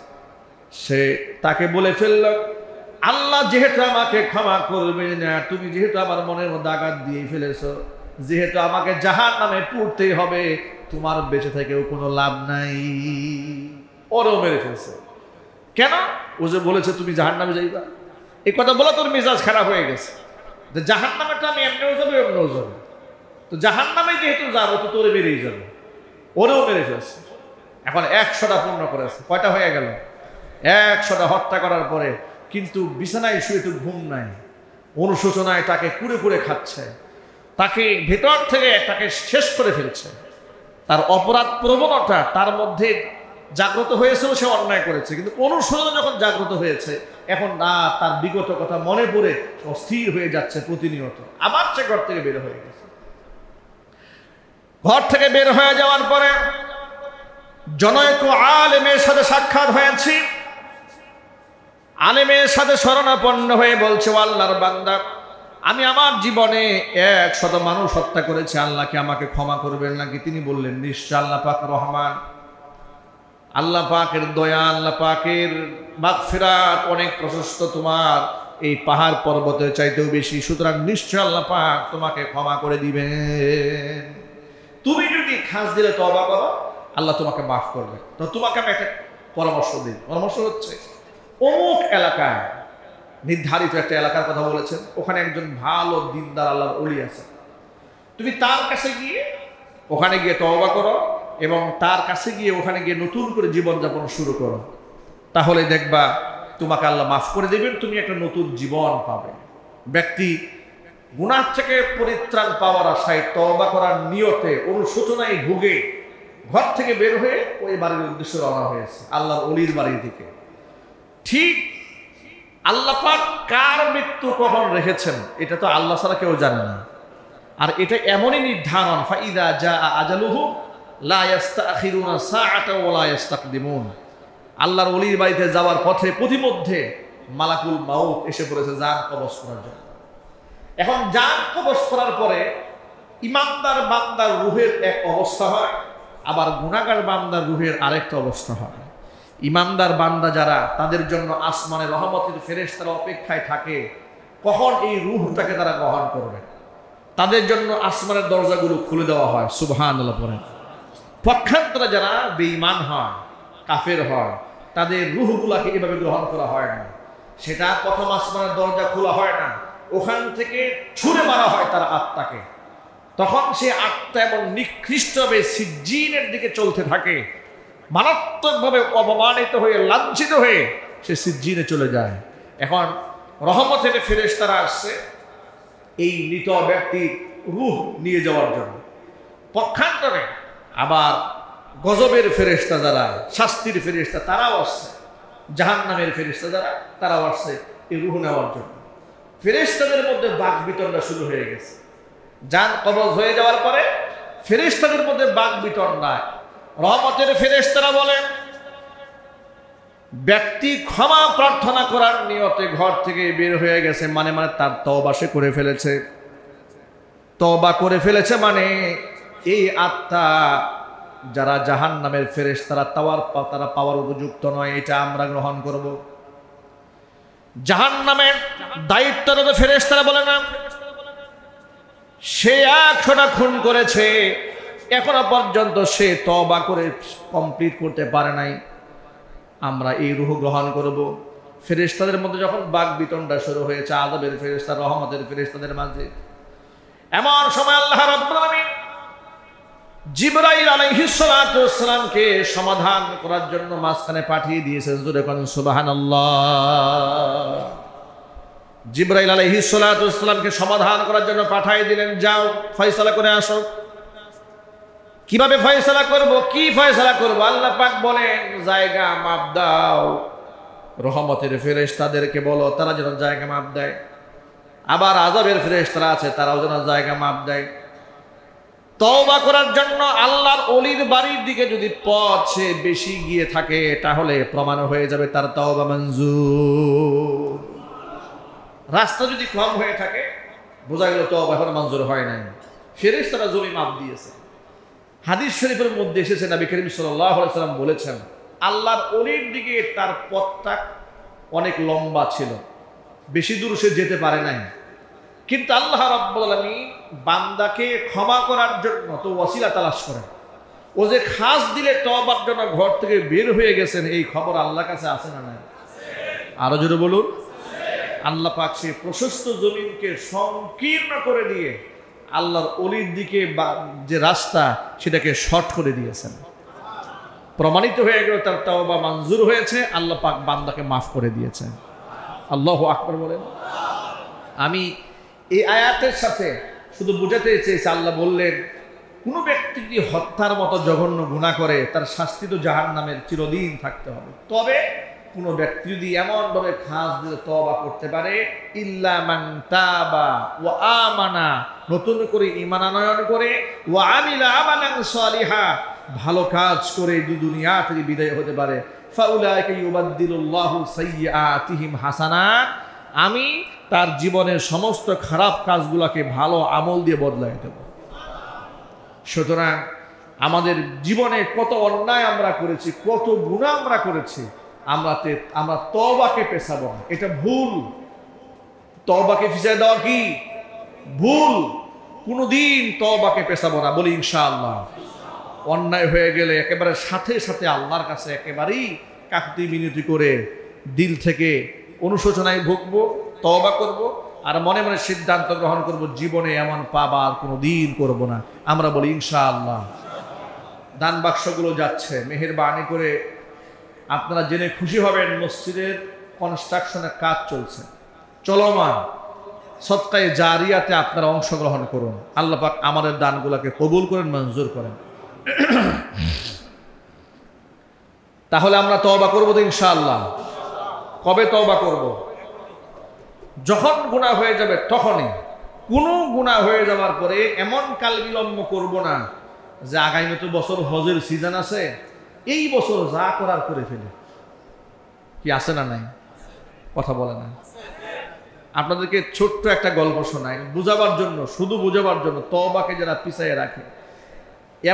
সে তাকে বলে ফেলল, আল্লাহ যেহেতু আমাকে ক্ষমা করবে না, তুমি যেহেতু আমার মনের মধ্যে আঘাত দিয়ে ফেলেছ, যেহেতু আমাকে জাহান্নামে পুড়তেই হবে, তোমার বেঁচে থেকেও কোনো লাভ নাই। ওরও মেরে ফেলছে। কেন? ও যে বলেছে তুমি জাহান্নামে যাইবা, এই কথা বলা তোর মেজাজ খারাপ হয়ে গেছে। যে জাহান্নামেটা আমি এমনিও যাবো এমনিও যাবো, তো জাহান্নামে যেহেতু যাবো তো তোরে বেরিয়ে যাবে। ওরেও মেরে ফেলছে। এখন 100টা পূর্ণ করেছে। কয়টা হয়ে গেল? 100টা হত্যা করার পরে কিন্তু বিছানায় শুয়ে তো ঘুম নাই। অনুশোচনায় তাকে কুড়ে কুড়ে খাচ্ছে, তাকে ভেতর থেকে তাকে শেষ করে ফেলছে। তার অপরাধ প্রবণতা তার মধ্যে জাগ্রত হয়েছিল, সে অন্যায় করেছে, কিন্তু অনুশোচনা যখন জাগ্রত হয়েছে এখন না তার বিগত কথা মনে পড়ে অস্থির হয়ে যাচ্ছে প্রতিনিয়ত। আবার সে ঘর থেকে বের হয়ে গেছে। ঘর থেকে বের হয়ে যাওয়ার পরে জনৈক আলেমের সাথে সাক্ষাৎ হয়েছে। আলেমের সাথে শরণাপন্ন হয়ে বলছে, আল্লাহর বান্দা, আমি আমার জীবনে 100 মানুষ হত্যা করেছি, আল্লাহকে আমাকে ক্ষমা করবেন নাকি? তিনি বললেন, নিশ্চয় আল্লাহ পাক রহমান, আল্লাহ পাকের দয়া, আল্লাহ পাকের মাগফিরাত অনেক প্রশস্ত, তোমার এই পাহাড় পর্বতের চাইতেও বেশি, সুতরাং নিশ্চয় আল্লাহ পাক তোমাকে ক্ষমা করে দিবেন। তুমি যদি খাস দিলে তওবা করো, আল্লাহ তোমাকে মাফ করবে। তো তোমাকে আমি একটা পরামর্শ দিই। পরামর্শ হচ্ছে, অমুক এলাকায় নির্ধারিত একটা এলাকার কথা বলেছেন, ওখানে একজন ভালো দিনদার আল্লাহর ওলি আছে, তুমি তার কাছে গিয়ে ওখানে গিয়ে তওবা করো এবং তার কাছে গিয়ে ওখানে গিয়ে নতুন করে জীবনযাপন শুরু করো, তাহলে দেখবা তোমাকে আল্লাহ মাফ করে দেবেন, তুমি একটা নতুন জীবন পাবে। ব্যক্তি গুনাহ থেকে পরিত্রাণ পাওয়ার আশায় তওবা করার নিয়তে অনুশোচনায় ভুগে ঘর থেকে বের হয়ে ওই বাড়ির উদ্দেশ্যে রওনা হয়েছে, আল্লাহর ওলির বাড়ির দিকে। ঠিক আল্লাহ পাক কার মৃত্যু কখন রেখেছেন এটা তো আল্লাহ ছাড়া কেউ জানে না। আর এটা এমনই নির্ধারণ, ফাইদা জা আজালুহু লা ইস্তাখিরুনা সাআতা ওয়া লা ইস্তাকদিমুন। আল্লাহর ওলির বাড়িতে যাওয়ার পথে প্রতিমধ্যে মালাকুল মাউত এসে পড়েছে জান কবজ করার জন্য। এখন জান কবজ করার পরে ইমানদার বান্দার রূহের এক অবস্থা হয়, আবার গুনাহগার বান্দার রূহের আরেকটা অবস্থা হয়। ইমানদার বান্দা যারা, তাদের জন্য আসমানের রহমতের ফেরেশতারা অপেক্ষায় থাকে কখন এই রূহটাকে তারা গ্রহণ করবে। তাদের জন্য আসমানের দরজাগুলো খুলে দেওয়া হয়, সুবহানাল্লাহ পড়েন। পক্ষান্তরে যারা বেঈমান হয়, কাফের হয়, তাদের রূহগুলাকে এভাবে গ্রহণ করা হয় না। সেটা প্রথম আসমানের দরজা খোলা হয় না, ওখান থেকে ছুঁড়ে মারা হয় তার আত্মাকে। তখন সে আত্মা এমন নিকৃষ্টভাবে সিজ্জিনের দিকে চলতে থাকে, মারাত্মকভাবে অপমানিত হয়ে লাঞ্ছিত হয়ে সে সিজ্জিনে চলে যায়। এখন রহমতের ফেরেশতারা আসছে এই মৃত ব্যক্তির রূহ নিয়ে যাওয়ার জন্য। পক্ষান্তরে আবার গজবের ফেরেশতা যারা, শাস্তির ফেরেশতা, তারাও আসছে। জাহান্নামের ফেরেশতা যারা, তারাও আসছে এই রূহ নেওয়ার জন্য। ফেরেশতাদের মধ্যে বাক বিতণ্ডা শুরু হয়ে গেছে। জান কবজ হয়ে যাওয়ার পরে ফেরেশতাদের মধ্যে বাক বিতণ্ডা। রহমতের ফেরেশতারা বলেন, ব্যক্তি ক্ষমা প্রার্থনা করার নিয়তে ঘর থেকে বের হয়ে গেছে, মানে তার তওবা সে করে ফেলেছে। তওবা করে ফেলেছে মানে এই আত্মা যারা জাহান্নামের ফেরেশতারা তারা পাওয়ার উপযুক্ত নয়, এটা আমরা গ্রহণ করব। জাহান্নামের দায়িত্বরত ফেরেশতারা বলে না, সে 100টা খুন করেছে, এখনো পর্যন্ত সে তওবা করে কমপ্লিট করতে পারে নাই, আমরা এই রূহ গ্রহণ করব। ফেরেশতাদের মধ্যে যখন বাক বিতণ্ডা শুরু হয়েছে, আযাবের ফেরেশতা রহমতের ফেরেশতাদের মাঝে, এমন সময় আল্লাহ রাব্বুল আলামিন জিবরাইল আলাইহিস সালাতু ওয়াস সালামকে সমাধান করার জন্য মাঝখানে পাঠিয়ে দিয়েছেন। জোরে বলেন সুবহানাল্লাহ। জিবরাইল আলাইহিস সালাতু ওয়াস সালামকে সমাধান করার জন্য পাঠিয়ে দিলেন, যাও ফয়সালা করে আসো। কিভাবে ফয়সালা করব, কি ফয়সালা করব? আল্লাহ পাক বলেন, জায়গা মাপ দাও। রহমতের ফেরেশতাদেরকে বলো তারা যেন জায়গা মাপ দেয়, আবার আযাবের ফেরেশতারা আছে তারাও যেন জায়গা মাপ দেয়। তওবা করার জন্য আল্লাহর ওলির বাড়ির দিকে যদি পথ সে বেশি গিয়ে থাকে, তাহলে প্রমাণ হয়ে যাবে তার তওবা মঞ্জুর। রাস্তা যদি কম হয়ে থাকে, বোঝা গেল তওবা এখন মঞ্জুর হয় নাই, ফেরেশতারা জমি মাপ দিয়েছে। হাদিস শরীফের মধ্যে এসেছে, নবী করিম সাল্লাল্লাহু আলাইহি ওয়াসাল্লাম বলেছেন, আল্লাহর ওলির দিকে তার পথটা অনেক লম্বা ছিল, বেশি দূর সে যেতে পারে নাই, কিন্তু আল্লাহ রাব্বুল আলামিন বান্দাকে ক্ষমা করার জন্য তো ওয়াসিলা তালাশ করেন। ও যে খাস দিলে তওবার জন্য ঘর থেকে বের হয়ে গেছেন, এই খবর আল্লাহর কাছে আছে না নাই? আরো জোরে বলুন। আল্লাহ পাক সে প্রশস্ত জমিনকে সংকীর্ণ করে দিয়ে আল্লাহর ওলির দিকে যে রাস্তা সেটাকে শর্ট করে দিয়েছেন। প্রমাণিত হয়ে গেল তার তওবা মঞ্জুর হয়েছে, আল্লাহ পাক বান্দাকে মাফ করে দিয়েছেন। আল্লাহু আকবার বলেন। আমি এই আয়াতের সাথে শুধু বোঝাতে চেয়েছি, আল্লাহ বললেন কোনো ব্যক্তি যদি হত্যার মতো জঘন্য গুনাহ করে তার শাস্তি তো জাহান্নামের চিরদিন থাকতে হবে। তবে কোনো ব্যক্তি যদি এমনভাবে খাস দিয়ে তওবা করতে পারে, ইল্লা মান তাবা ওয়া আমানা, নতুন করে ঈমান আনয়ন করে, ওয়া আমিলা আমালান সালিহা, ভালো কাজ করে দুনিয়া থেকে বিদায় হতে পারে, ফাউলাইকা ইউবাদদিলুল্লাহু সাইয়্যাতিহিম হাসানাত, আমি তার জীবনের সমস্ত খারাপ কাজগুলোকে ভালো আমল দিয়ে বদলায় দেব। সুতরাং আমাদের জীবনে কত অন্যায় আমরা করেছি, কত গুনাহ আমরা করেছি, আমরা তওবাকে পেছাবো না, এটা ভুল। তওবাকে পিছিয়ে দেওয়া কি ভুল। কোনোদিন তওবাকে পেছাবো না, বলি ইনশাআল্লাহ। অন্যায় হয়ে গেলে একেবারে সাথে সাথে আল্লাহর কাছে একেবারেই কাকুতি মিনতি করে দিল থেকে অনুশোচনায় ভুগবো, তওবা করব, আর মনে মনে সিদ্ধান্ত গ্রহণ করব জীবনে এমন পাপ আর কোনো দিন করবো না। আমরা বলি ইনশাআল্লাহ। দান বাক্সগুলো যাচ্ছে, মেহেরবানি করে আপনারা জেনে খুশি হবেন মসজিদের কনস্ট্রাকশনের কাজ চলছে, চলমান। সদকায়ে জারিয়াতে আপনারা অংশগ্রহণ করুন। আল্লাহ পাক আমাদের দানগুলোকে কবুল করেন, মঞ্জুর করেন। তাহলে আমরা তওবা করবো তো ইনশাআল্লাহ। কবে তওবা করব? যখন গুনাহ হয়ে যাবে তখনই। কোনো গুনাহ হয়ে যাওয়ার পরে এমন কাল বিলম্ব করব না যে আগামী তো বছর হজের সিজন আছে, এই বছর যা করার করে ফেলে। কি আছে না নাই? কথা বলে না। আপনাদেরকে ছোট্ট একটা গল্প শোনাই বুঝাবার জন্য, শুধু বুঝাবার জন্য। তওবাকে যারা পিছাইয়ে রাখে,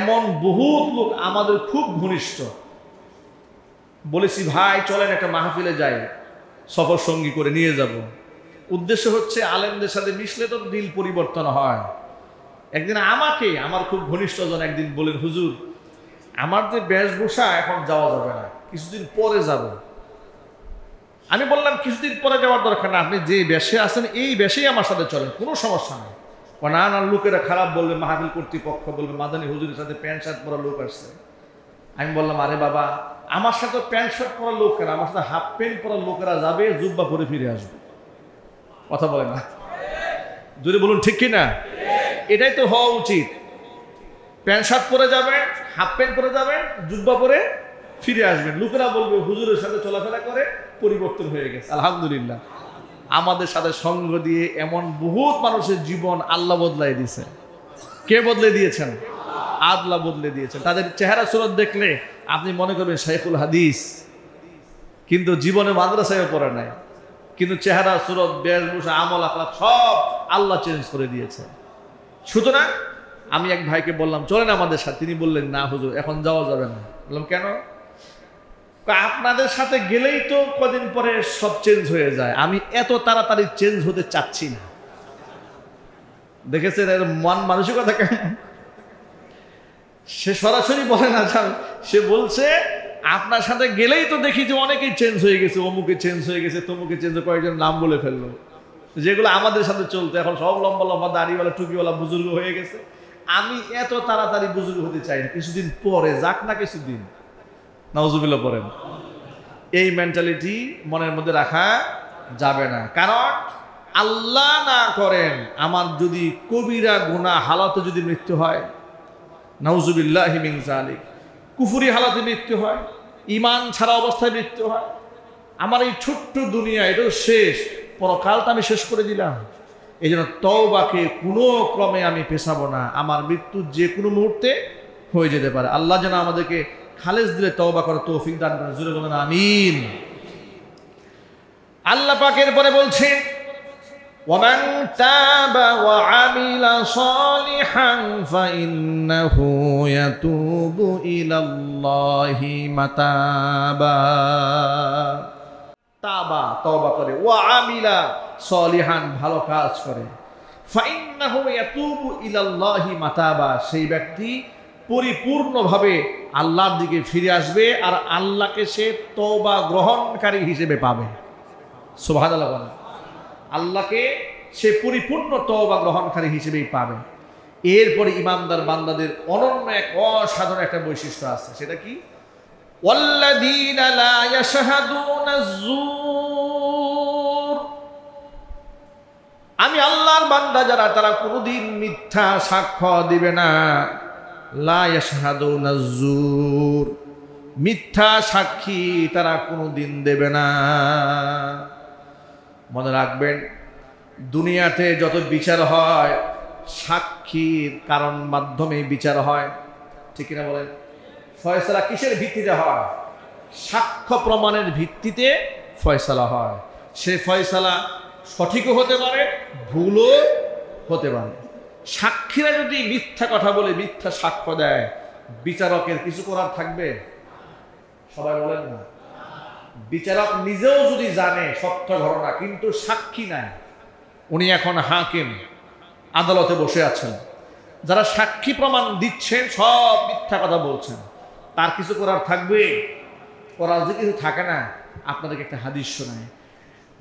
এমন বহুত লোক আমাদের খুব ঘনিষ্ঠ। বলেছি ভাই চলেন একটা মাহফিলে যাই, সফর সঙ্গী করে নিয়ে যাব। উদ্দেশ্য হচ্ছে আলেমদের সাথে মিশলে তো দিল পরিবর্তন হয়। একদিন আমাকে আমার খুব ঘনিষ্ঠজন একদিন বলেন, হুজুর আমার যে বেশভূষা এখন যাওয়া যাবে না, কিছুদিন পরে যাব। আমি বললাম কিছুদিন পরে যাওয়ার দরকার না, আপনি যে বেশে আছেন এই বেশেই আমার সাথে চলেন, কোনো সমস্যা নেই। না না, লোকেরা খারাপ বলবে, মাহফিল কর্তৃপক্ষ বলবে মাদানী হুজুরের সাথে প্যান্ট শার্ট পরা লোক আসছে। আমি বললাম আরে বাবা, আমার সাথে প্যান্ট শার্ট পরা লোকেরা, আমার সাথে হাফ প্যান্ট পরা লোকেরা যাবে, জুব্বা পরে ফিরে আসবে। কথা বলে না, যদি বলুন ঠিক কিনা? এটাই তো হওয়া উচিত। প্যান্ট শার্ট পরে যাবেন, হাফ প্যান্ট পরে যাবেন, জুব্বা পরে ফিরে আসবেন। লোকেরা বলবে হুজুরের সাথে চলাফেরা করে পরিবর্তন হয়ে গেছে। আলহামদুলিল্লাহ, আমাদের সাথে সঙ্গ দিয়ে এমন বহুত মানুষের জীবন আল্লাহ বদলাই দিয়েছে। কে বদলে দিয়েছেন? আল্লাহ বদলে দিয়েছেন। তাদের চেহারা সুরত দেখলে আপনি মনে করবেন শাইখুল হাদিস, কিন্তু জীবনে মাদ্রাসায় পড়ে নাই, কিন্তু চেহারা সুরত, বেশভূষা, আমল আখলাক সব আল্লাহ চেঞ্জ করে দিয়েছে। সুতরাং আমি এক ভাইকে বললাম চলেন আমাদের সাথে। তিনি বললেন না হুজুর এখন যাওয়া যাবে না। বললাম কেন? আপনাদের সাথে গেলেই তো কদিন পরে সব চেঞ্জ হয়ে যায়, আমি এত তাড়াতাড়ি চেঞ্জ হতে চাচ্ছি না। দেখেছেন এর মন মানসিকতা কেমন? সে সরাসরি বলে না, সে বলছে আপনার সাথে গেলেই তো দেখি যে অনেকেই চেঞ্জ হয়ে গেছে, অমুকে চেঞ্জ হয়ে গেছে, তমুকে চেঞ্জ, কয়েকজন নাম বলে ফেললো, যেগুলো আমাদের সাথে চলতো। এখন সব লম্বা লম্বা দাড়িওয়ালা টুপিওয়ালা বুজুর্গ হয়ে গেছে। আমি এত তাড়াতাড়ি বুজুর্গ হতে চাই না, কিছুদিন পরে যাক না, কিছুদিন। নাউজুবিল্লাহ পড়েন। এই মেন্টালিটি মনের মধ্যে রাখা যাবে না। কারণ আল্লাহ না করেন আমার যদি কবিরা গুনাহ হালাতে যদি মৃত্যু হয়, নাউজুবিল্লাহি মিন যালিক, কুফরি হালাতে মৃত্যু হয়, ঈমান ছাড়া অবস্থায় মৃত্যু হয়, আমার এই ছোট্ট দুনিয়া এটাও শেষ, পরকালটা আমি শেষ করে দিলাম। এই জন্য তওবাকে কোনো ক্রমে আমি পেছাবো না। আমার মৃত্যু যে কোনো মুহূর্তে হয়ে যেতে পারে। আল্লাহ যেন আমাদেরকে খালেস দিলে তওবা করার তৌফিক দান করেন। জোরে বলেন আমিন। আল্লাহ পাক এরপরে বলছেন ওয়ামান তাবা ওয়া আমিলা সালিহান ফাইন্নাহু ইয়াতুবু ইলাল্লাহি মাতাবা। তাবা তওবা করে, ওয়া আমিলা সালিহান ভালো কাজ করে, ফাইন্নাহু ইয়াতুবু ইলাল্লাহি মাতাবা সেই ব্যক্তি পরিপূর্ণভাবে আল্লাহর দিকে ফিরে আসবে আর আল্লাহকে সে তওবা গ্রহণকারী হিসেবে পাবে। সুবহানাল্লাহ বলেন। আল্লাহকে সে পরিপূর্ণ তওবা গ্রহণকারী হিসেবেই পাবে। এরপরে ইমানদার বান্দাদের অনন্য এক অসাধারণ একটা বৈশিষ্ট্য আছে, সেটা কি? ওয়াল্লাযীনা লা ইয়াশহাদুনা আয-যূর। আমি আল্লাহর বান্দা যারা তারা কোনোদিন মিথ্যা সাক্ষ্য দিবে না। লা ইয়াশহাদুনা যুর, মিথ্যা সাক্ষী তারা কোনোদিন দেবে না। মনে রাখবেন, দুনিয়াতে যত বিচার হয় সাক্ষীর কারণ মাধ্যমে বিচার হয়, ঠিক কিনা বলেন? ফয়সালা কিসের ভিত্তিতে হয়? সাক্ষ্য প্রমাণের ভিত্তিতে ফয়সালা হয়। সে ফয়সালা সঠিকও হতে পারে, ভুলও হতে পারে। সাক্ষীরা যদি মিথ্যা কথা বলে, মিথ্যা সাক্ষ্য দেয়, বিচারকের কিছু করার থাকবে? সবাই বলেন না। বিচারক নিজেও যদি জানে সত্য ঘটনা, কিন্তু সাক্ষী নাই, উনি এখন হাকিম, আদালতে বসে আছেন, যারা সাক্ষী প্রমাণ দিচ্ছেন সব মিথ্যা কথা বলছেন, তার কিছু করার থাকবে? করার যে কিছু থাকে না। আপনাদেরকে একটা হাদিস শোনায়।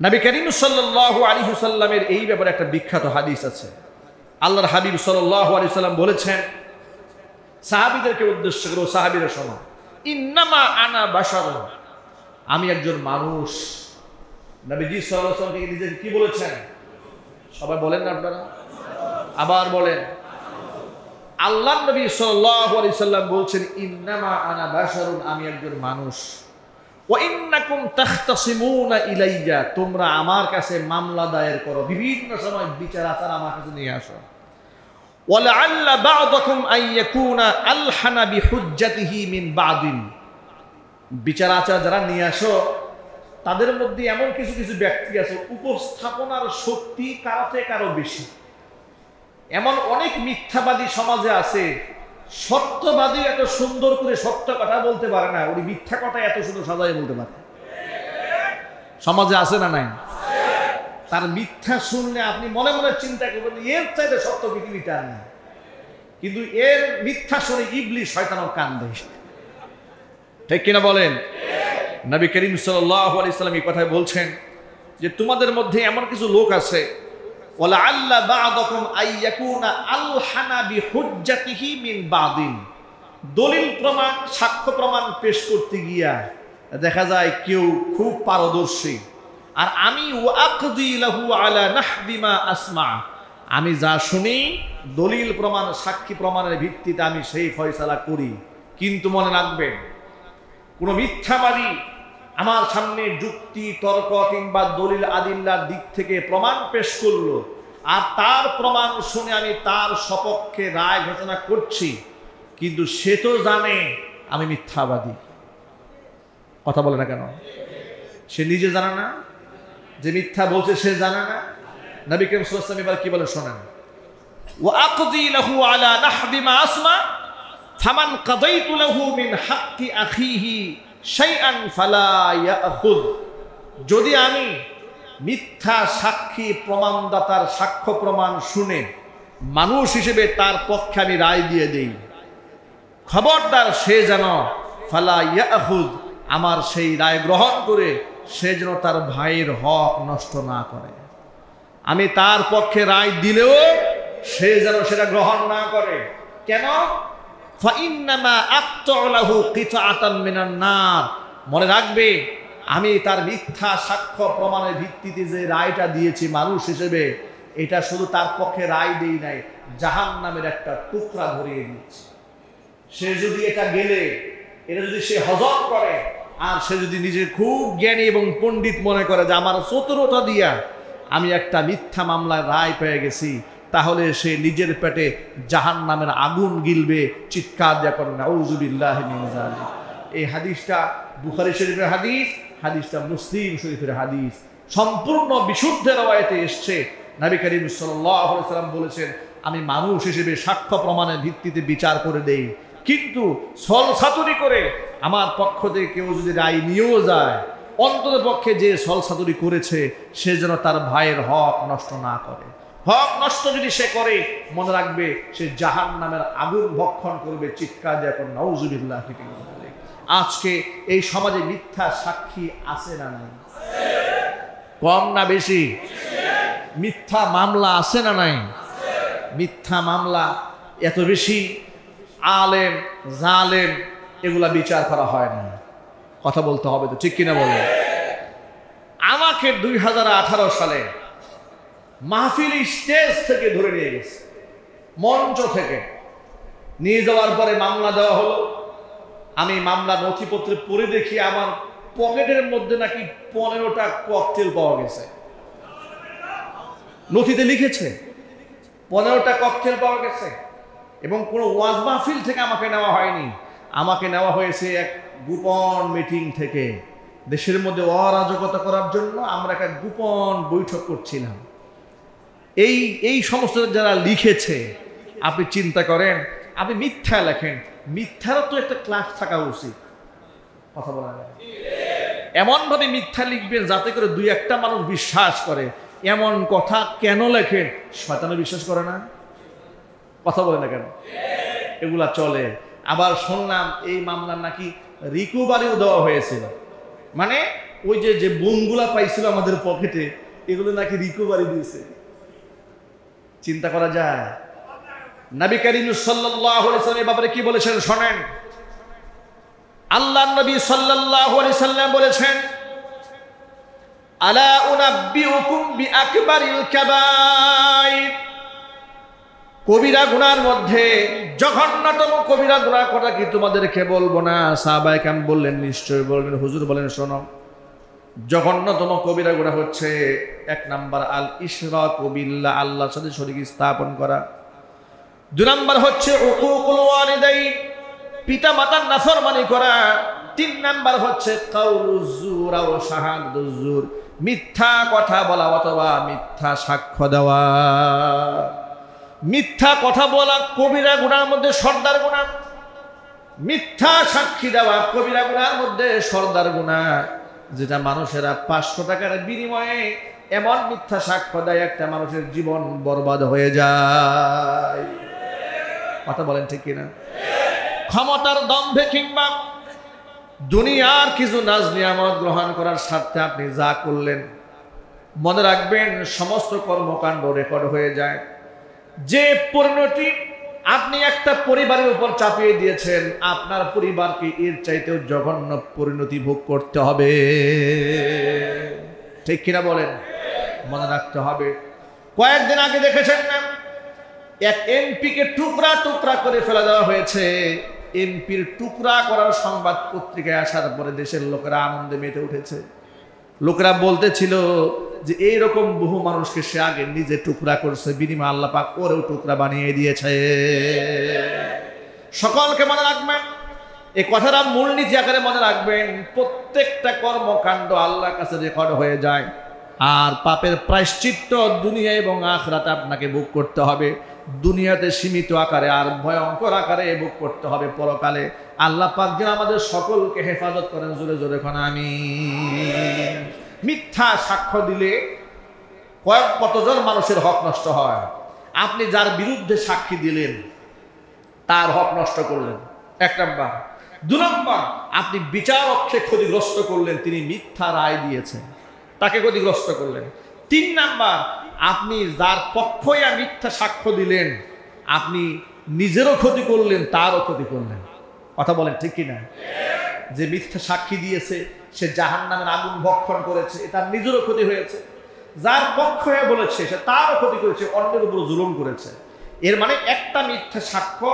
নবী করিম সাল্লাল্লাহু আলাইহি ওয়াসাল্লামের এই ব্যাপারে একটা বিখ্যাত হাদিস আছে। আল্লাহর হাবিব সাল্লাল্লাহু আলাইহি ওয়াসাল্লাম বলেছেন সাহাবীদেরকে উদ্দেশ্য করে, সাহাবীরা শোনো, ইন্নামা আনা বাশারুন, আমি একজন মানুষ। নবীজি সাল্লাল্লাহু আলাইহি ওয়াসাল্লাম নিজেকে কি বলেছেন? সবাই বলেন না আপনারা? আবার বলেন। আল্লাহর নবী সাল্লাল্লাহু আলাইহি ওয়াসাল্লাম বলছেন ইন্নামা আনা বাশারুন, আমি একজন মানুষ। ওয়া ইন্নাকুম তাখতাসিমুনা ইলাইয়া, তোমরা আমার কাছে মামলা দায়ের করো, বিভিন্ন সময় বিচার আচার আমার কাছে নিয়ে আসো। ওয়া লাআল্লা বা'দাকুম আন ইয়াকুনা আলহানা বিহুজ্জাতিহি মিন বা'দিন, বিচার আচার যারা নিয়ে আসো তাদের মধ্যে এমন কিছু কিছু ব্যক্তি আছে উপস্থাপনার শক্তি কারো থেকে কারো বেশি। এমন অনেক মিথ্যাবাদী সমাজে আছে, সত্যবাদী এত সুন্দর করে সত্য কথা বলতে পারে না, ওই মিথ্যা কথা এত সুন্দর সাজায় বলতে পারে। সমাজে আছে না নাই? তার মিথ্যা শুনলে আপনি মনে মনে চিন্তা করবেন এর চাইতে সত্য পৃথিবীতে আর না, কিন্তু এর মিথ্যা শুনে ইবলিস শয়তানও কান দেয়। ঠিক কিনা বলেন? নবী করিম সাল্লাল্লাহু আলাইহি ওয়াসাল্লাম এই কথাই বলছেন যে তোমাদের মধ্যে এমন কিছু লোক আছে, ওয়ালা আল্লা বা'দাকুম আইয়াকুনা আলহানা বিহুজ্জাতিহি মিন বা'দিন, দলিল প্রমাণ সাক্ষ্য প্রমাণ পেশ করতে গিয়া দেখা যায় কেউ খুব পারদর্শী, আর আমি ওয়াকদি লাহু আলা নাহবি মা আসমা, আমি যা শুনি দলিল প্রমাণ সাক্ষী প্রমাণের ভিত্তিতে আমি সেই ফয়সালা করি। কিন্তু মনে রাখবেন, কোন মিথ্যাবাদী আমার সামনে যুক্তি তর্ক কিংবা দলিল আদিল্লার দিক থেকে প্রমাণ পেশ করলো, আর তার প্রমাণ শুনে আমি তার সপক্ষে রায় ঘোষণা করছি, কিন্তু সে তো জানে আমি মিথ্যাবাদী। কথা বলে না কেন? সে নিজে জানে না যে মিথ্যা বলছে, সে জানে না। নবী করিম সাল্লাল্লাহু আলাইহি ওয়াসাল্লাম এবার কি বলে শোনেন, ওয়া আকদি লাহু আলা নাহবি মা আসমা ফামান কাদাইতু লাহু মিন হাক্কি আখিহি শাইআন ফালা ইয়াখুদ, যদি আমি মিথ্যা সাক্ষী প্রমাণদাতার সাক্ষ্য প্রমাণ শুনে মানুষ হিসেবে তার পক্ষে আমি রায় দিয়ে দেই, খবরদার সে যেন ফালা ইয়াখুদ, আমার সেই রায় গ্রহণ করে সে যেন তার ভাইয়ের হক নষ্ট না করে। আমি তার পক্ষে রায় দিলেও সে যেন সেটা গ্রহণ না করে। কেন? ফাইন্নামা আক্তাউ লাহু কিতাআতাম মিনান নার, মনে রাখবে আমি তার মিথ্যা সাক্ষ্য প্রমাণের ভিত্তিতে যে রায়টা দিয়েছি মানুষ হিসেবে, এটা শুধু তার পক্ষে রায় দেই নাই, জাহান্নামের একটা টুকরা ধরিয়ে দিয়েছি। সে যদি এটা গেলে, এটা যদি সে হজম করে, আর সে যদি নিজে খুব জ্ঞানী এবং পণ্ডিত মনে করে যে আমার চতুরতা দিয়া আমি একটা মিথ্যা মামলায় রায় পেয়ে গেছি, তাহলে সে নিজের পেটে জাহান্নামের আগুন গিলবে, চিৎকার দিয়া করেন নাউযু বিল্লাহি মিন যালিক। এই হাদিসটা বুখারী শরীফের হাদিস, হাদিসটা মুসলিম শরীফের হাদিস, সম্পূর্ণ বিশুদ্ধ রওয়ায়েতে এসেছে। নবী করিম সাল্লাল্লাহু আলাইহি ওয়াসাল্লাম বলেছেন আমি মানুষ হিসেবে সাক্ষ্য প্রমাণের ভিত্তিতে বিচার করে দেই, কিন্তু ছলছাতুরি করে আমার পক্ষ থেকে কেউ যদি রায় নিয়েও যায়, অন্তত পক্ষে যে ছলছাতুরি করেছে সে যেন তার ভাইয়ের হক নষ্ট না করে। হক নষ্ট যদি সে করে, মনে রাখবে সে জাহান্নামের আগুন ভক্ষণ করবে, চিৎকার দিয়ে এখন নাউযু বিল্লাহি মিন যালিক। আজকে এই সমাজে মিথ্যা সাক্ষী আছে না নাই? কম না বেশি? মিথ্যা মামলা আছে না নাই? মিথ্যা মামলা এত বেশি, আলেম জালেম এগুলা বিচার করা হয় না। কথা বলতে হবে তো, ঠিক কিনা বলেন? আমাকে 2018 সালে মাহফিল স্টেজ থেকে ধরে নিয়ে গেছে, মঞ্চ থেকে নিয়ে যাওয়ার পরে মামলা দেওয়া হলো। আমি মামলা নথিপত্রে পড়ে দেখি আমার পকেটের মধ্যে নাকি 15টা ককটেল পাওয়া গেছে। নথিতে লিখেছে 15টা ককটেল পাওয়া গেছে, এবং কোনো ওয়াজ মাহফিল থেকে আমাকে নেওয়া হয়নি। আমাকে নেওয়া হয়েছে এক গোপন মিটিং থেকে। দেশের মধ্যে অরাজকতা করার জন্য আমরা একটা গোপন বৈঠক করছিলাম। এই সমস্ত যারা লিখেছে, আপনি চিন্তা করেন, আপনি মিথ্যা লেখেন, মিথ্যারও তো একটা ক্লাস থাকা উচিত। কথা বলা যায়, এমনভাবে মিথ্যা লিখবেন যাতে করে 2-1টা মানুষ বিশ্বাস করে। এমন কথা কেন লেখেন? শয়তানে বিশ্বাস করে না? কথা বলে না কেন? এগুলা চলে। আবার শুনলাম এই মামলার নাকি রিকভারিও দেওয়া হয়েছিল, মানে ওই যে বোমগুলা পাইছিল আমাদের পকেটে, এগুলো নাকি রিকভারি দিয়েছে। চিন্তা করা যায়। নবী করিম সাল্লাল্লাহু আলাইহি ওয়াসাল্লাম এই ব্যাপারে কি বলেছেন শুনেন। আল্লাহর নবী সাল্লাল্লাহু আলাইহি সাল্লাম বলেছেন, আলা উনাব্বিউকুম বিআকবারিল কাবাইর, কবিরা গুনার মধ্যে জঘন্যতম কবিরা গুনাহ কথা কি তোমাদেরকে বলবো না? সাহাবায়ে কেরাম বললেন, নিশ্চয় বলবেন হুজুর। বলেন শোনো। জঘন্যতম কবিরা গুনাহ হচ্ছে 1 নাম্বার আল ইশরাকু বিল্লাহ, আল্লাহর সাথে শরীক স্থাপন করা। 2 নাম্বার হচ্ছে উকুকুল ওয়ালিদাইন, পিতা মাতার নাফরমানি করা। 3 নাম্বার হচ্ছে কাউলুজ জুর ও শাহাদাতুজ জুর, মিথ্যা কথা বলা অথবা মিথ্যা সাক্ষ্য দেওয়া। মিথ্যা কথা বলা কবিরা গুনার মধ্যে সর্দার গুনাহ, মিথ্যা সাক্ষী দেওয়া কবিরা গুনার মধ্যে সর্দার গুনাহ, যেটা মানুষেরা 500 টাকার বিনিময়ে এমন মিথ্যা সাক্ষ্য দেয় একটা মানুষের জীবন বরবাদ হয়ে যায়। কথা বলেন ঠিক কিনা? ক্ষমতার দম্ভে কিংবা দুনিয়ার কিছু নাজ নিয়ামত গ্রহণ করার স্বার্থে আপনি যা করলেন, মনে রাখবেন সমস্ত কর্মকাণ্ড রেকর্ড হয়ে যায়। যে পরিণতি আপনি একটা পরিবারের উপর চাপিয়ে দিয়েছেন, আপনার পরিবারকে এর চাইতেও জঘন্য পরিণতি ভোগ করতে হবে। ঠিক কিনা বলেন? মনে রাখতে হবে। কয়েকদিন আগে দেখেছেন না, এক এমপিকে টুকরা টুকরা করে ফেলে দেওয়া হয়েছে। এমপির টুকরা করার সংবাদ পত্রিকায় আসার পরে দেশের লোকেরা আনন্দে মেতে উঠেছে। লোকেরা বলতেছিল যে এইরকম বহু মানুষকে সে আগে নিজে টুকরা করছে, বিনিময়ে আল্লাহ পাক ওরেও টুকরা বানিয়ে দিয়েছে। সকলকে মনে রাখবেন, এই কথাটা মূলনীতি আকারে মনে রাখবেন। প্রত্যেকটা কর্মকাণ্ড আল্লাহর কাছে রেকর্ড হয়ে যায়, আর পাপের প্রায়শ্চিত্ত দুনিয়া এবং আখিরাতে আপনাকে ভোগ করতে হবে। দুনিয়াতে সীমিত আকারে আর ভয়ঙ্কর আকারে ভোগ করতে হবে পরকালে। আল্লাহ পাক যেন আমাদের সকলকে হেফাজত করেন। জোরে জোরে কোন আমিন। মিথ্যা সাক্ষ্য দিলে কতজন মানুষের হক নষ্ট হয়। আপনি যার বিরুদ্ধে সাক্ষী দিলেন তার হক নষ্ট করলেন, 1 নাম্বার। 2 নাম্বার, আপনি বিচারককে ক্ষতিগ্রস্ত করলেন, তিনি মিথ্যা রায় দিয়েছেন, তাকে ক্ষতিগ্রস্ত করলেন। 3 নাম্বার, আপনি যার পক্ষে মিথ্যা সাক্ষ্য দিলেন, আপনি নিজেরও ক্ষতি করলেন, তারও ক্ষতি করলেন। কথা বলেন ঠিক কিনা? যে মিথ্যা সাক্ষী দিয়েছে সে জাহান্নামের আগুন ভক্ষণ করেছে, এটা নিজেরও ক্ষতি হয়েছে। যার পক্ষে বলেছে সে তারও ক্ষতি করেছে, অন্যের উপর জুলুম করেছে। এর মানে একটা মিথ্যা সাক্ষ্য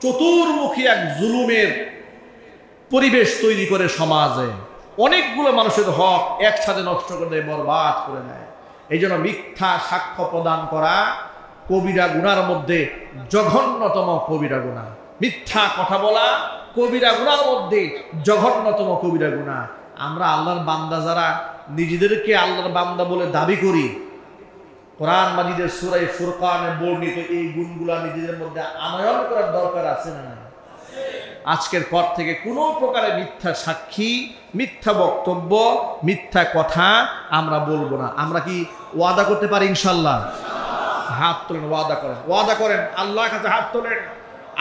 চতুর্মুখী এক জুলুমের পরিবেশ তৈরি করে সমাজে অনেকগুলো মানুষের হক একসাথে নষ্ট করে দেয়, বরবাদ করে দেয়। এই জন্য মিথ্যা সাক্ষ্য প্রদান করা কবিরা গুনার মধ্যে জঘন্যতম কবিরা গুনাহ। মিথ্যা কথা বলা কবিরা গুনার মধ্যে জঘন্যতম কবিরা গুনাহ। আমরা আল্লাহর বান্দা যারা নিজেদেরকে আল্লাহর বান্দা বলে দাবি করি, কোরআন মাজিদের সূরা ফুরকানে বর্ণিত এই গুণগুলা নিজেদের মধ্যে আনয়ন করার দরকার আছে না? আজকের পর থেকে কোনো প্রকারের মিথ্যা সাক্ষী, মিথ্যা বক্তব্য, মিথ্যা কথা আমরা বলবো না। আমরা কি ওয়াদা করতে পারি ইনশাআল্লাহ? হাত তোলেন, ওয়াদা করেন, ওয়াদা করেন, আল্লাহর কাছে হাত তোলেন।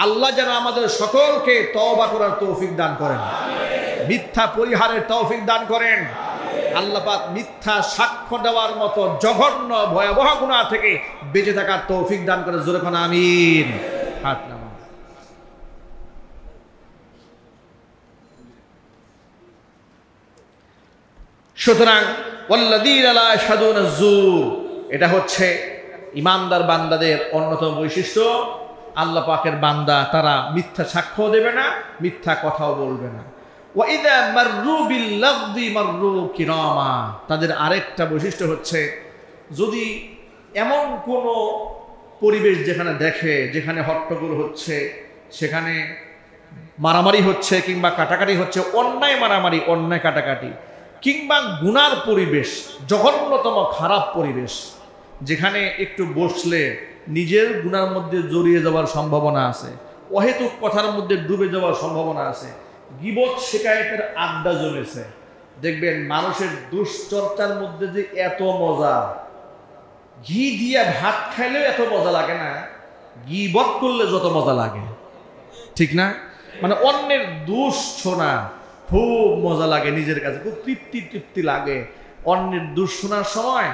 আল্লাহ যেন আমাদের সকলকে তওবা করার তৌফিক দান করেন, মিথ্যা পরিহারের তৌফিক দান করেন। আল্লাহ পাক মিথ্যা সাক্ষ্য দেওয়ার মতো জঘন্য ভয়াবহ গুনাহ থেকে বেঁচে থাকার তৌফিক দান করে। জোরে কোন আমিন। হাত নামান। সুতরাং ওয়াল্লাযীনা লা ইয়াশহাদুনা যুর, এটা হচ্ছে ইমানদার বান্দাদের অন্যতম বৈশিষ্ট্য। আল্লাহ পাকের বান্দা তারা মিথ্যা সাক্ষ্য দেবে না, মিথ্যা কথাও বলবে না। ওয়াইদা মাররু বিল লাগদি মাররু কিরামা, তাদের আরেকটা বৈশিষ্ট্য হচ্ছে যদি এমন কোনো পরিবেশ যেখানে দেখে, যেখানে হট্টগোল হচ্ছে, সেখানে মারামারি হচ্ছে কিংবা কাটাকাটি হচ্ছে, অন্যায় মারামারি অন্যায় কাটাকাটি কিংবা গুনার পরিবেশ, জঘন্যতম খারাপ পরিবেশ, যেখানে একটু বসলে নিজের গুনার মধ্যে জড়িয়ে যাওয়ার সম্ভাবনা আছে, অহেতুক কথার মধ্যে ডুবে যাওয়ার সম্ভাবনা আছে, গীবত শিকায়েতের আড্ডা জমেছে, দেখবেন মানুষের দুশ্চর্চার মধ্যে যে এত মজা, ঘি দিয়া ভাত খাইলেও এত মজা লাগে না, গীবত করলে যত মজা লাগে, ঠিক না? মানে অন্যের দোষ শোনা খুব মজা লাগে, নিজের কাছে খুব তৃপ্তি লাগে। অন্যের দোষ শোনার সময়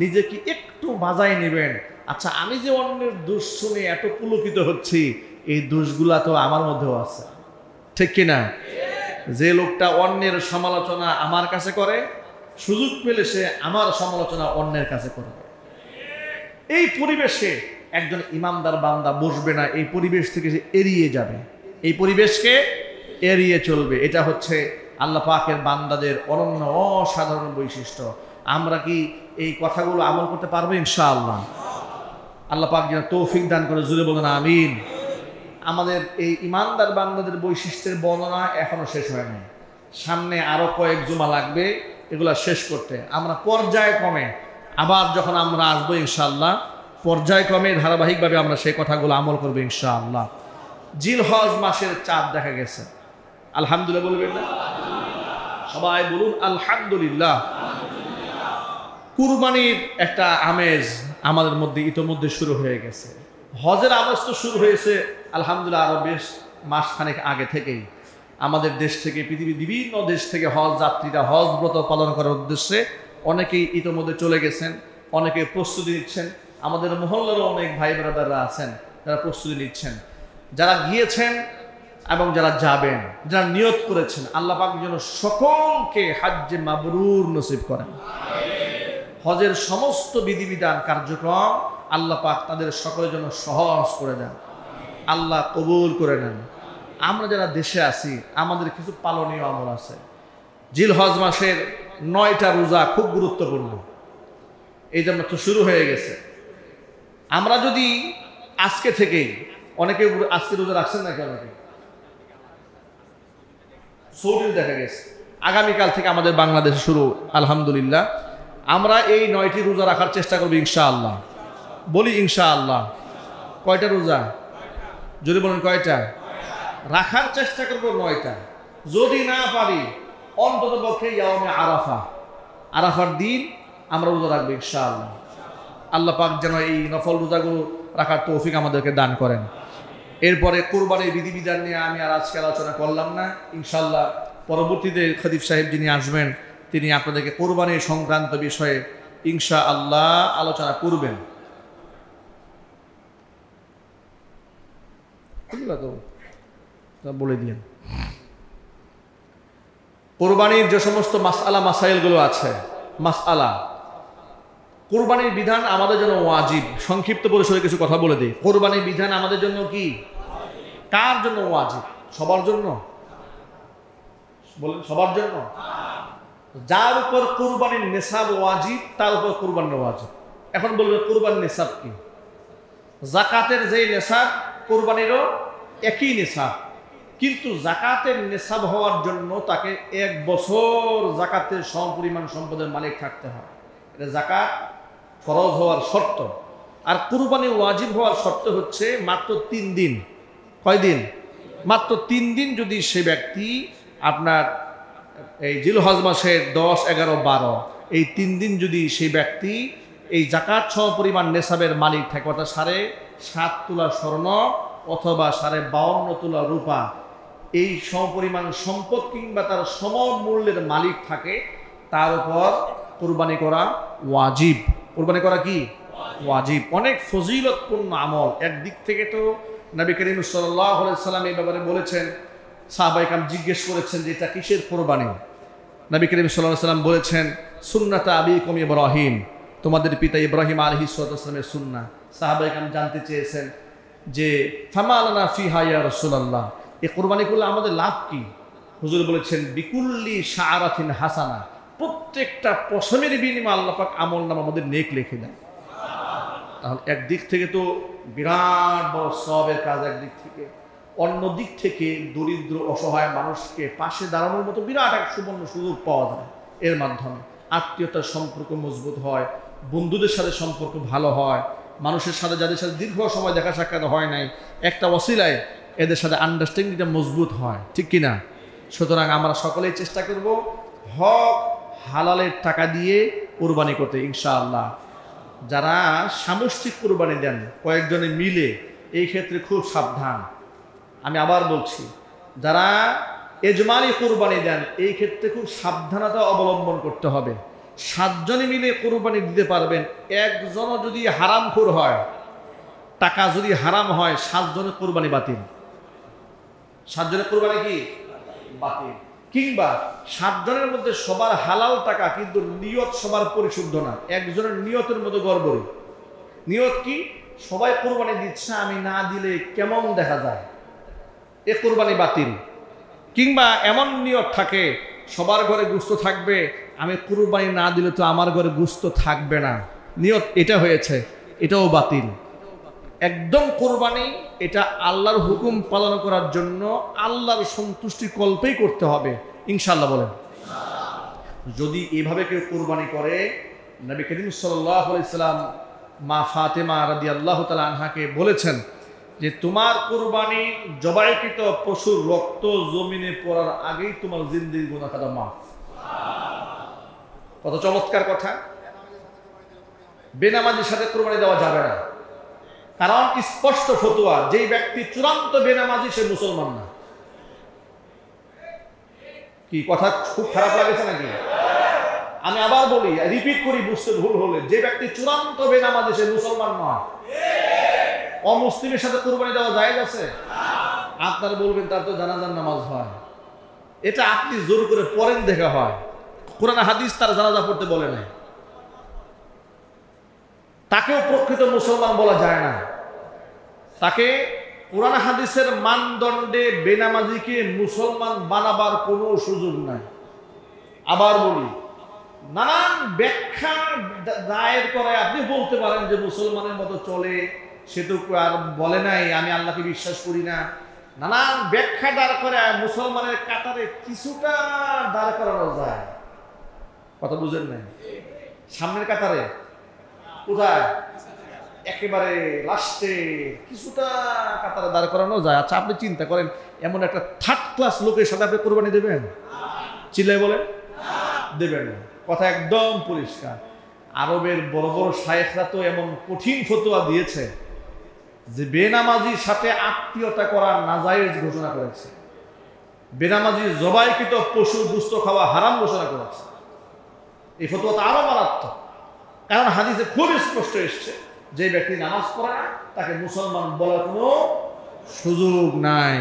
নিজেকে একটু বাজায় নেবেন, আচ্ছা আমি যে অন্যের দোষ শুনে এত পুলকিত হচ্ছি, এই দোষগুলা তো আমার মধ্যেও আছে, ঠিক কিনা? যে লোকটা অন্যের সমালোচনা আমার কাছে করে, সুযোগ পেলে সে আমার সমালোচনা অন্যের কাছে করবে। এই পরিবেশে একজন ইমানদার বান্দা বসবে না, এই পরিবেশ থেকে সে এড়িয়ে যাবে, এই পরিবেশকে এড়িয়ে চলবে। এটা হচ্ছে আল্লাহ পাকের বান্দাদের অনন্য অসাধারণ বৈশিষ্ট্য। আমরা কি এই কথাগুলো আমল করতে পারবো ইনশাআল্লাহ? আল্লাহ পাক যেন তৌফিক দান করে, জুড়ে বলেন আমিন। আমাদের এই ইমানদার বান্দাদের বৈশিষ্ট্যের বর্ণনা এখনো শেষ হয় নাই, সামনে আরো কয়েক জুমা লাগবে এগুলা শেষ করতে। আমরা পর্যায়ক্রমে আবার যখন আমরা আসবো ইনশাআল্লাহ, পর্যায়ক্রমে ধারাবাহিকভাবে আমরা সেই কথাগুলো আমল করবো ইনশাআল্লাহ। জিলহজ মাসের চাঁদ দেখা গেছে, আলহামদুলিল্লাহ বলবেন না? সবাই বলুন আলহামদুলিল্লাহ। কুরবানির একটা আমেজ আমাদের মধ্যে ইতোমধ্যে শুরু হয়ে গেছে। হজের আমেজ তো শুরু হয়েছে আলহামদুলিল্লাহ আরো বেশ মাসখানেক আগে থেকেই। আমাদের দেশ থেকে, পৃথিবীর বিভিন্ন দেশ থেকে হজ যাত্রীরা হজ ব্রত পালন করার উদ্দেশ্যে অনেকেই ইতোমধ্যে চলে গেছেন, অনেকে প্রস্তুতি নিচ্ছেন। আমাদের মহল্লারও অনেক ভাই ব্রাদাররা আছেন যারা প্রস্তুতি নিচ্ছেন। যারা গিয়েছেন এবং যারা যাবেন, যারা নিয়ত করেছেন, আল্লাহ পাক যেন সকলকে হজ্জে মাবরুর নসিব করেন। হজের সমস্ত বিধিবিধান কার্যক্রম আল্লাহ পাক তাদের সকলের জন্য সহজ করে দেন, আল্লাহ কবুল করে নেন। আমরা যারা দেশে আছি আমাদের কিছু পালনীয় আমল আছে। জিলহজ মাসের 9টা রোজা খুব গুরুত্বপূর্ণ, এই জন্য তো শুরু হয়ে গেছে। আমরা যদি আজকে থেকেই, অনেকে আজকে রোজা রাখছেন নাকি, অনেকে সৌদিতে দেখা গেছে আগামীকাল থেকে আমাদের বাংলাদেশে শুরু আলহামদুলিল্লাহ। আমরা এই 9টি রোজা রাখার চেষ্টা করবো ইনশাআল্লাহ। বলি ইনশাআল্লাহ। কয়টা রোজা? যদি বলেন কয়টা? রাখার চেষ্টা করবো 9টা। যদি না পারি অন্তত পক্ষে ইয়াউমে আরাফা, আরাফার দিন আমরা রোজা রাখবো ইনশাআল্লাহ। আল্লাহ পাক যেন এই নফল রোজাগুলো রাখার তৌফিক আমাদেরকে দান করেন। এরপরে কুরবানির বিধিবিধান নিয়ে আমি আর আজকে আলোচনা করলাম না, ইনশাআল্লাহ পরবর্তীতে খতিব সাহেব যিনি আসবেন তিনি আপনাদেরকে কুরবানির সংক্রান্ত বিষয়ে ইনশাআল্লাহ আলোচনা করবেন। বলে দিন কুরবানির যে সমস্ত মাসআলা মাসাইলগুলো আছে, মাসআলা কুরবানির বিধান আমাদের জন্য ওয়াজিব। সংক্ষিপ্ত পরিসরে কিছু কথা বলে দিই। কুরবানির বিধান আমাদের জন্য কি? কার জন্য ওয়াজিব? সবার জন্য? বলেন সবার জন্য। যার উপর কুরবানির নিসাব ওয়াজিব তার উপর কুরবানির ওয়াজিব। এখন বলবে কুরবানির নিসাব কি? যাকাতের যে নিসাব কুরবানিরও একই নিসাব, কিন্তু যাকাতের নিসাব হওয়ার জন্য তাকে 1 বছর যাকাতের সমপরিমাণ সম্পদের মালিক থাকতে হয়। এটা যাকাত ফরজ হওয়ার শর্ত। আর কুরবানি ওয়াজিব হওয়ার শর্ত হচ্ছে মাত্র 3 দিন। কয়দিন? মাত্র 3 দিন যদি সে ব্যক্তি আপনার এই জিলহজ মাসের 10, 11, 12 এই 3 দিন যদি সেই ব্যক্তি এই যাকাত সমপরিমাণ নেসাবের মালিক থাকে, অর্থাৎ 7.5 তোলা স্বর্ণ অথবা 52.5 তোলা রূপা, এই সমপরিমাণ সম্পদ কিংবা তার সমমূল্যের মালিক থাকে, তার উপর কুরবানি করা ওয়াজিব। কুরবানি করা কি? ওয়াজিব। অনেক ফজিলতপূর্ণ আমল। একদিক থেকে তো নবী করিম সাল্লাল্লাহু আলাইহি ওয়াসাল্লাম এই ব্যাপারে বলেছেন, সাহাবায়ে কেরাম জিজ্ঞেস করেছেন যে এটা কিসের কুরবানি? নবী করিম সাল্লাল্লাহু আলাইহি ওয়াসাল্লাম বলেছেন সুন্নাত আবিকুম ইব্রাহিম, তোমাদের পিতা ইব্রাহিম আলাইহিস সালামের সুন্নাহ। সাহাবায়ে কেরাম জানতে চেয়েছেন যে ফামা লানা ফিহা ইয়া রাসূলুল্লাহ, এই কুরবানি করলে আমাদের লাভ কি? হুজুর বলেছেন বিকুল্লি শাআরাতিন হাসানা, প্রত্যেকটা পশমের বিনিময়ে আল্লাহ পাক আমলনামা আমাদের নেক লিখে দেন। তাহলে একদিক থেকে তো বিরাট বড় সওয়াবের কাজ একদিক থেকে, অন্য দিক থেকে দরিদ্র অসহায় মানুষকে পাশে দাঁড়ানোর মতো বিরাট এক সুবর্ণ সুযোগ পাওয়া যায়। এর মাধ্যমে আত্মীয়তার সম্পর্ক মজবুত হয়, বন্ধুদের সাথে সম্পর্ক ভালো হয়, মানুষের সাথে যাদের সাথে দীর্ঘ সময় দেখা সাক্ষাৎ হয় নাই, একটা ওসিলায় এদের সাথে আন্ডারস্ট্যান্ডিংটা মজবুত হয়, ঠিক কিনা? সুতরাং আমরা সকলেই চেষ্টা করব হক হালালের টাকা দিয়ে কোরবানি করতে ইনশাআল্লাহ। যারা সামষ্টিক কোরবানি দেন কয়েকজনে মিলে, এই ক্ষেত্রে খুব সাবধান। আমি আবার বলছি, যারা এজমালি কোরবানি দেন এই ক্ষেত্রে খুব সাবধানতা অবলম্বন করতে হবে। 7 জনে মিলে কোরবানি দিতে পারবেন, একজনও যদি হারামখোর হয়, টাকা যদি হারাম হয়, 7 জনের কোরবানি বাতিল। 7 জনের কোরবানি কি বাতিল। কিংবা 7 জনের মধ্যে সবার হালাল টাকা, কিন্তু নিয়ত সবার পরিশুদ্ধ না, একজনের নিয়তের মধ্যে গড়বড়ি। নিয়ত কি? সবাই কোরবানি দিচ্ছে, আমি না দিলে কেমন দেখা যায়, এ কোরবানি বাতিল। কিংবা এমন নিয়ত থাকে সবার ঘরে গোশত থাকবে, আমি কোরবানি না দিলে তো আমার ঘরে গোশত থাকবে না, নিয়ত এটা হয়েছে, এটাও বাতিল। একদম কোরবানি এটা আল্লাহর হুকুম পালন করার জন্য আল্লাহর সন্তুষ্টি কল্পেই করতে হবে ইনশাআল্লাহ। বলেন, যদি এভাবে কেউ কোরবানি করে, নবী করিম সাল্লাল্লাহু আলাইহি সাল্লাম মা ফাতেমা রাদিয়াল্লাহু তাআলা আনহাকে বলেছেন যে তোমার কোরবানি জবাইকৃত পশুর রক্ত জমিনে পড়ার আগেই তোমার জিন্দেগির গুনাহ খাতা মাফ। কত চমৎকার কথা! বেনামাজির সাথে কোরবানি দেওয়া যাবে না, কারণ স্পষ্ট ফতোয়া, যেই ব্যক্তি চূড়ান্ত বেনামাজি সে মুসলমান না। কি কথা খুব খারাপ লাগেছে নাকি? আমি আবার বলি, রিপিট করি বুঝতে ভুল হলে, যে ব্যক্তি চূড়ান্ত বেনামাজি সে মুসলমান নয়। অমুসলিমের সাথে কোরবানি দেওয়া জায়েজ আছে? আপনারা বলবেন তার তো জানাজার নামাজ হয়, এটা আপনি জোর করে পড়েন দেখা হয়, কোরআন হাদিস তার জানাজা পড়তে বলে নাই, তাকেও প্রকৃত মুসলমান বলা যায় না। তাকে কোরআন হাদিসের মানদণ্ডে বেনামাজিকে মুসলমান বানাবার কোনো সুযোগ নাই। আবার বলি, নানান ব্যাখ্যা দায়ের করে আপনি বলতে পারেন যে মুসলমানের মতো চলে, সে তো আর বলে নাই আমি আল্লাহকে বিশ্বাস করি না। নানান ব্যাখ্যা দাঁড় করে মুসলমানের কাতারে কিছুটা দাঁড় করানো যায়। কথা বুঝেন নাই? সামনের কাতারে কোথায়? একেবারে লাস্টে কিছুটা কাতারে দাঁড় করানো যায়। আচ্ছা, আপনি চিন্তা করেন, এমন একটা 3rd ক্লাস লোকের সাথে আপনি কোরবানি দেবেন? চিল্লাই বলেন, দেবেন না। কথা একদম পরিষ্কার। আরবের বড় বড় শায়েখরা তো এমন কঠিন ফতোয়া দিয়েছে যে বেনামাজির সাথে আত্মীয়তা করা নাজায়েজ ঘোষণা করেছে, বেনামাজি জবাইকৃত পশুর গোশত খাওয়া হারাম ঘোষণা করেছে। এই ফতোয়াটা আরো মারাত্মক, কারণ হাদিসে খুব স্পষ্ট এসছে, যে ব্যক্তি নামাজ পড়ে না তাকে মুসলমান বলার কোনো সুযোগ নাই।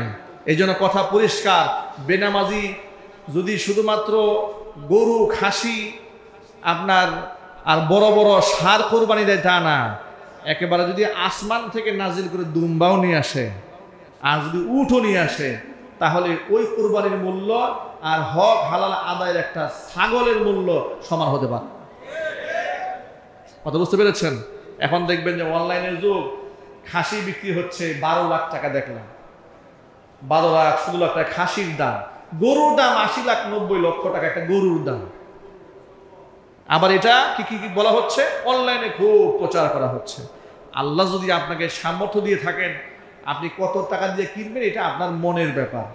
এই জন্য কথা পরিষ্কার, বেনামাজি যদি শুধুমাত্র গরু খাসি আপনার আর বড় বড় ষাঁড় কোরবানি দেয় তা না, একেবারে যদি আসমান থেকে নাজিল করে দুম্বাও নিয়ে আসে আর যদি উটও নিয়ে আসে, তাহলে ওই কোরবানির মূল্য আর হক হালাল আদায়ের একটা ছাগলের মূল্য সমান হতে পারে। কথা বুঝতে পেরেছেন? এখন দেখবেন যে অনলাইনের যুগ, খাসি বিক্রি হচ্ছে 12 লাখ টাকা, দেখলাম 12 লাখ 16 লাখ টাকা খাসির দাম। গরুর দাম 80 লাখ 90 লক্ষ টাকা একটা গরুর দাম। আবার এটা কি কি বলা হচ্ছে, অনলাইনে খুব প্রচার করা হচ্ছে। আল্লাহ যদি আপনাকে সামর্থ্য দিয়ে থাকেন, আপনি কত টাকা দিয়ে কিনবেন এটা আপনার মনের ব্যাপার।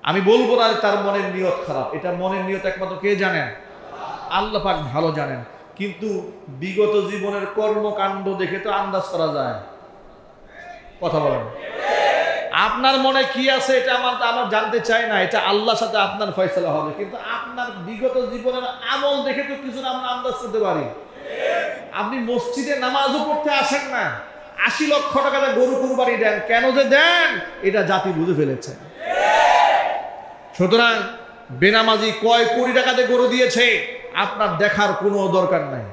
আমি বলবো না তার মনের নিয়ত খারাপ, এটা মনের নিয়ত একমাত্র কে জানেন? আল্লাহ পাক ভালো জানেন। কিন্তু বিগত জীবনের কর্মকাণ্ড দেখে তো আন্দাজ করা যায়। কথা বলেন, আপনার মনে কি আছে এটা আমার জানতে চাই না, এটা আল্লাহর সাথে আপনার ফয়সালা হবে। কিন্তু আপনার বিগত জীবনের আমল দেখে তো কিছু আমরা আন্দাজ করতে পারি। আপনি মসজিদে নামাজও পড়তে আসেন না, 80 লক্ষ টাকা গরু কুরবানি দেন, কেন যে দেন এটা জাতি বুঝে ফেলেছে। সুতরাং বেনামাজি কয় কোটি টাকাতে গরু দিয়েছে আপনার দেখার কোনো দরকার নাই।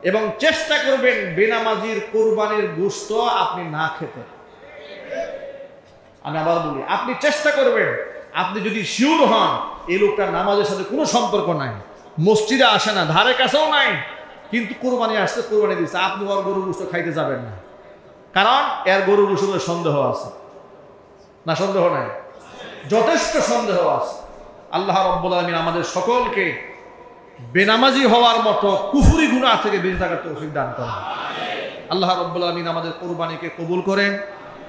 এবং চেষ্টা করবেন বেনামাজির কোরবানির গোশত আপনি না খেতে। আমি আবার বলি, আপনি চেষ্টা করবেন, আপনি যদি শিওর হন এই লোকটার নামাজের সাথে কোনো সম্পর্ক নাই, মসজিদে আসে না, ধারে কাছেও নাই, কিন্তু কোরবানি আসছে, কোরবানি দিচ্ছে, আপনি ওর গরুর গোশত খাইতে যাবেন না, কারণ এর গরুর গোশতে সন্দেহ আছে। না সন্দেহ নাই? যথেষ্ট সন্দেহ আছে। আল্লাহ রাব্বুল আলামিন আমাদের সকলকে বেনামাজি হওয়ার মতো কুফরি গুনাহ থেকে বেঁচে থাকার তৌফিক দান করেন। আল্লাহ রাব্বুল আলামিন আমাদের কোরবানিকে কবুল করেন,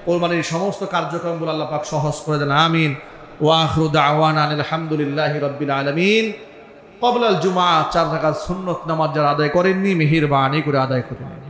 কোরবানির সমস্ত কার্যক্রমগুলো আল্লাহ পাক সহজ করে দেন, আমিন। ওয়া আখিরু দাওয়ানা আলহামদুলিল্লাহি রাব্বিল আলামিন। ক্বাবলাল জুমআ 4 রাকাত সুন্নত নামাজ যারা আদায় করেননি মেহেরবানি করে আদায় করে নিন।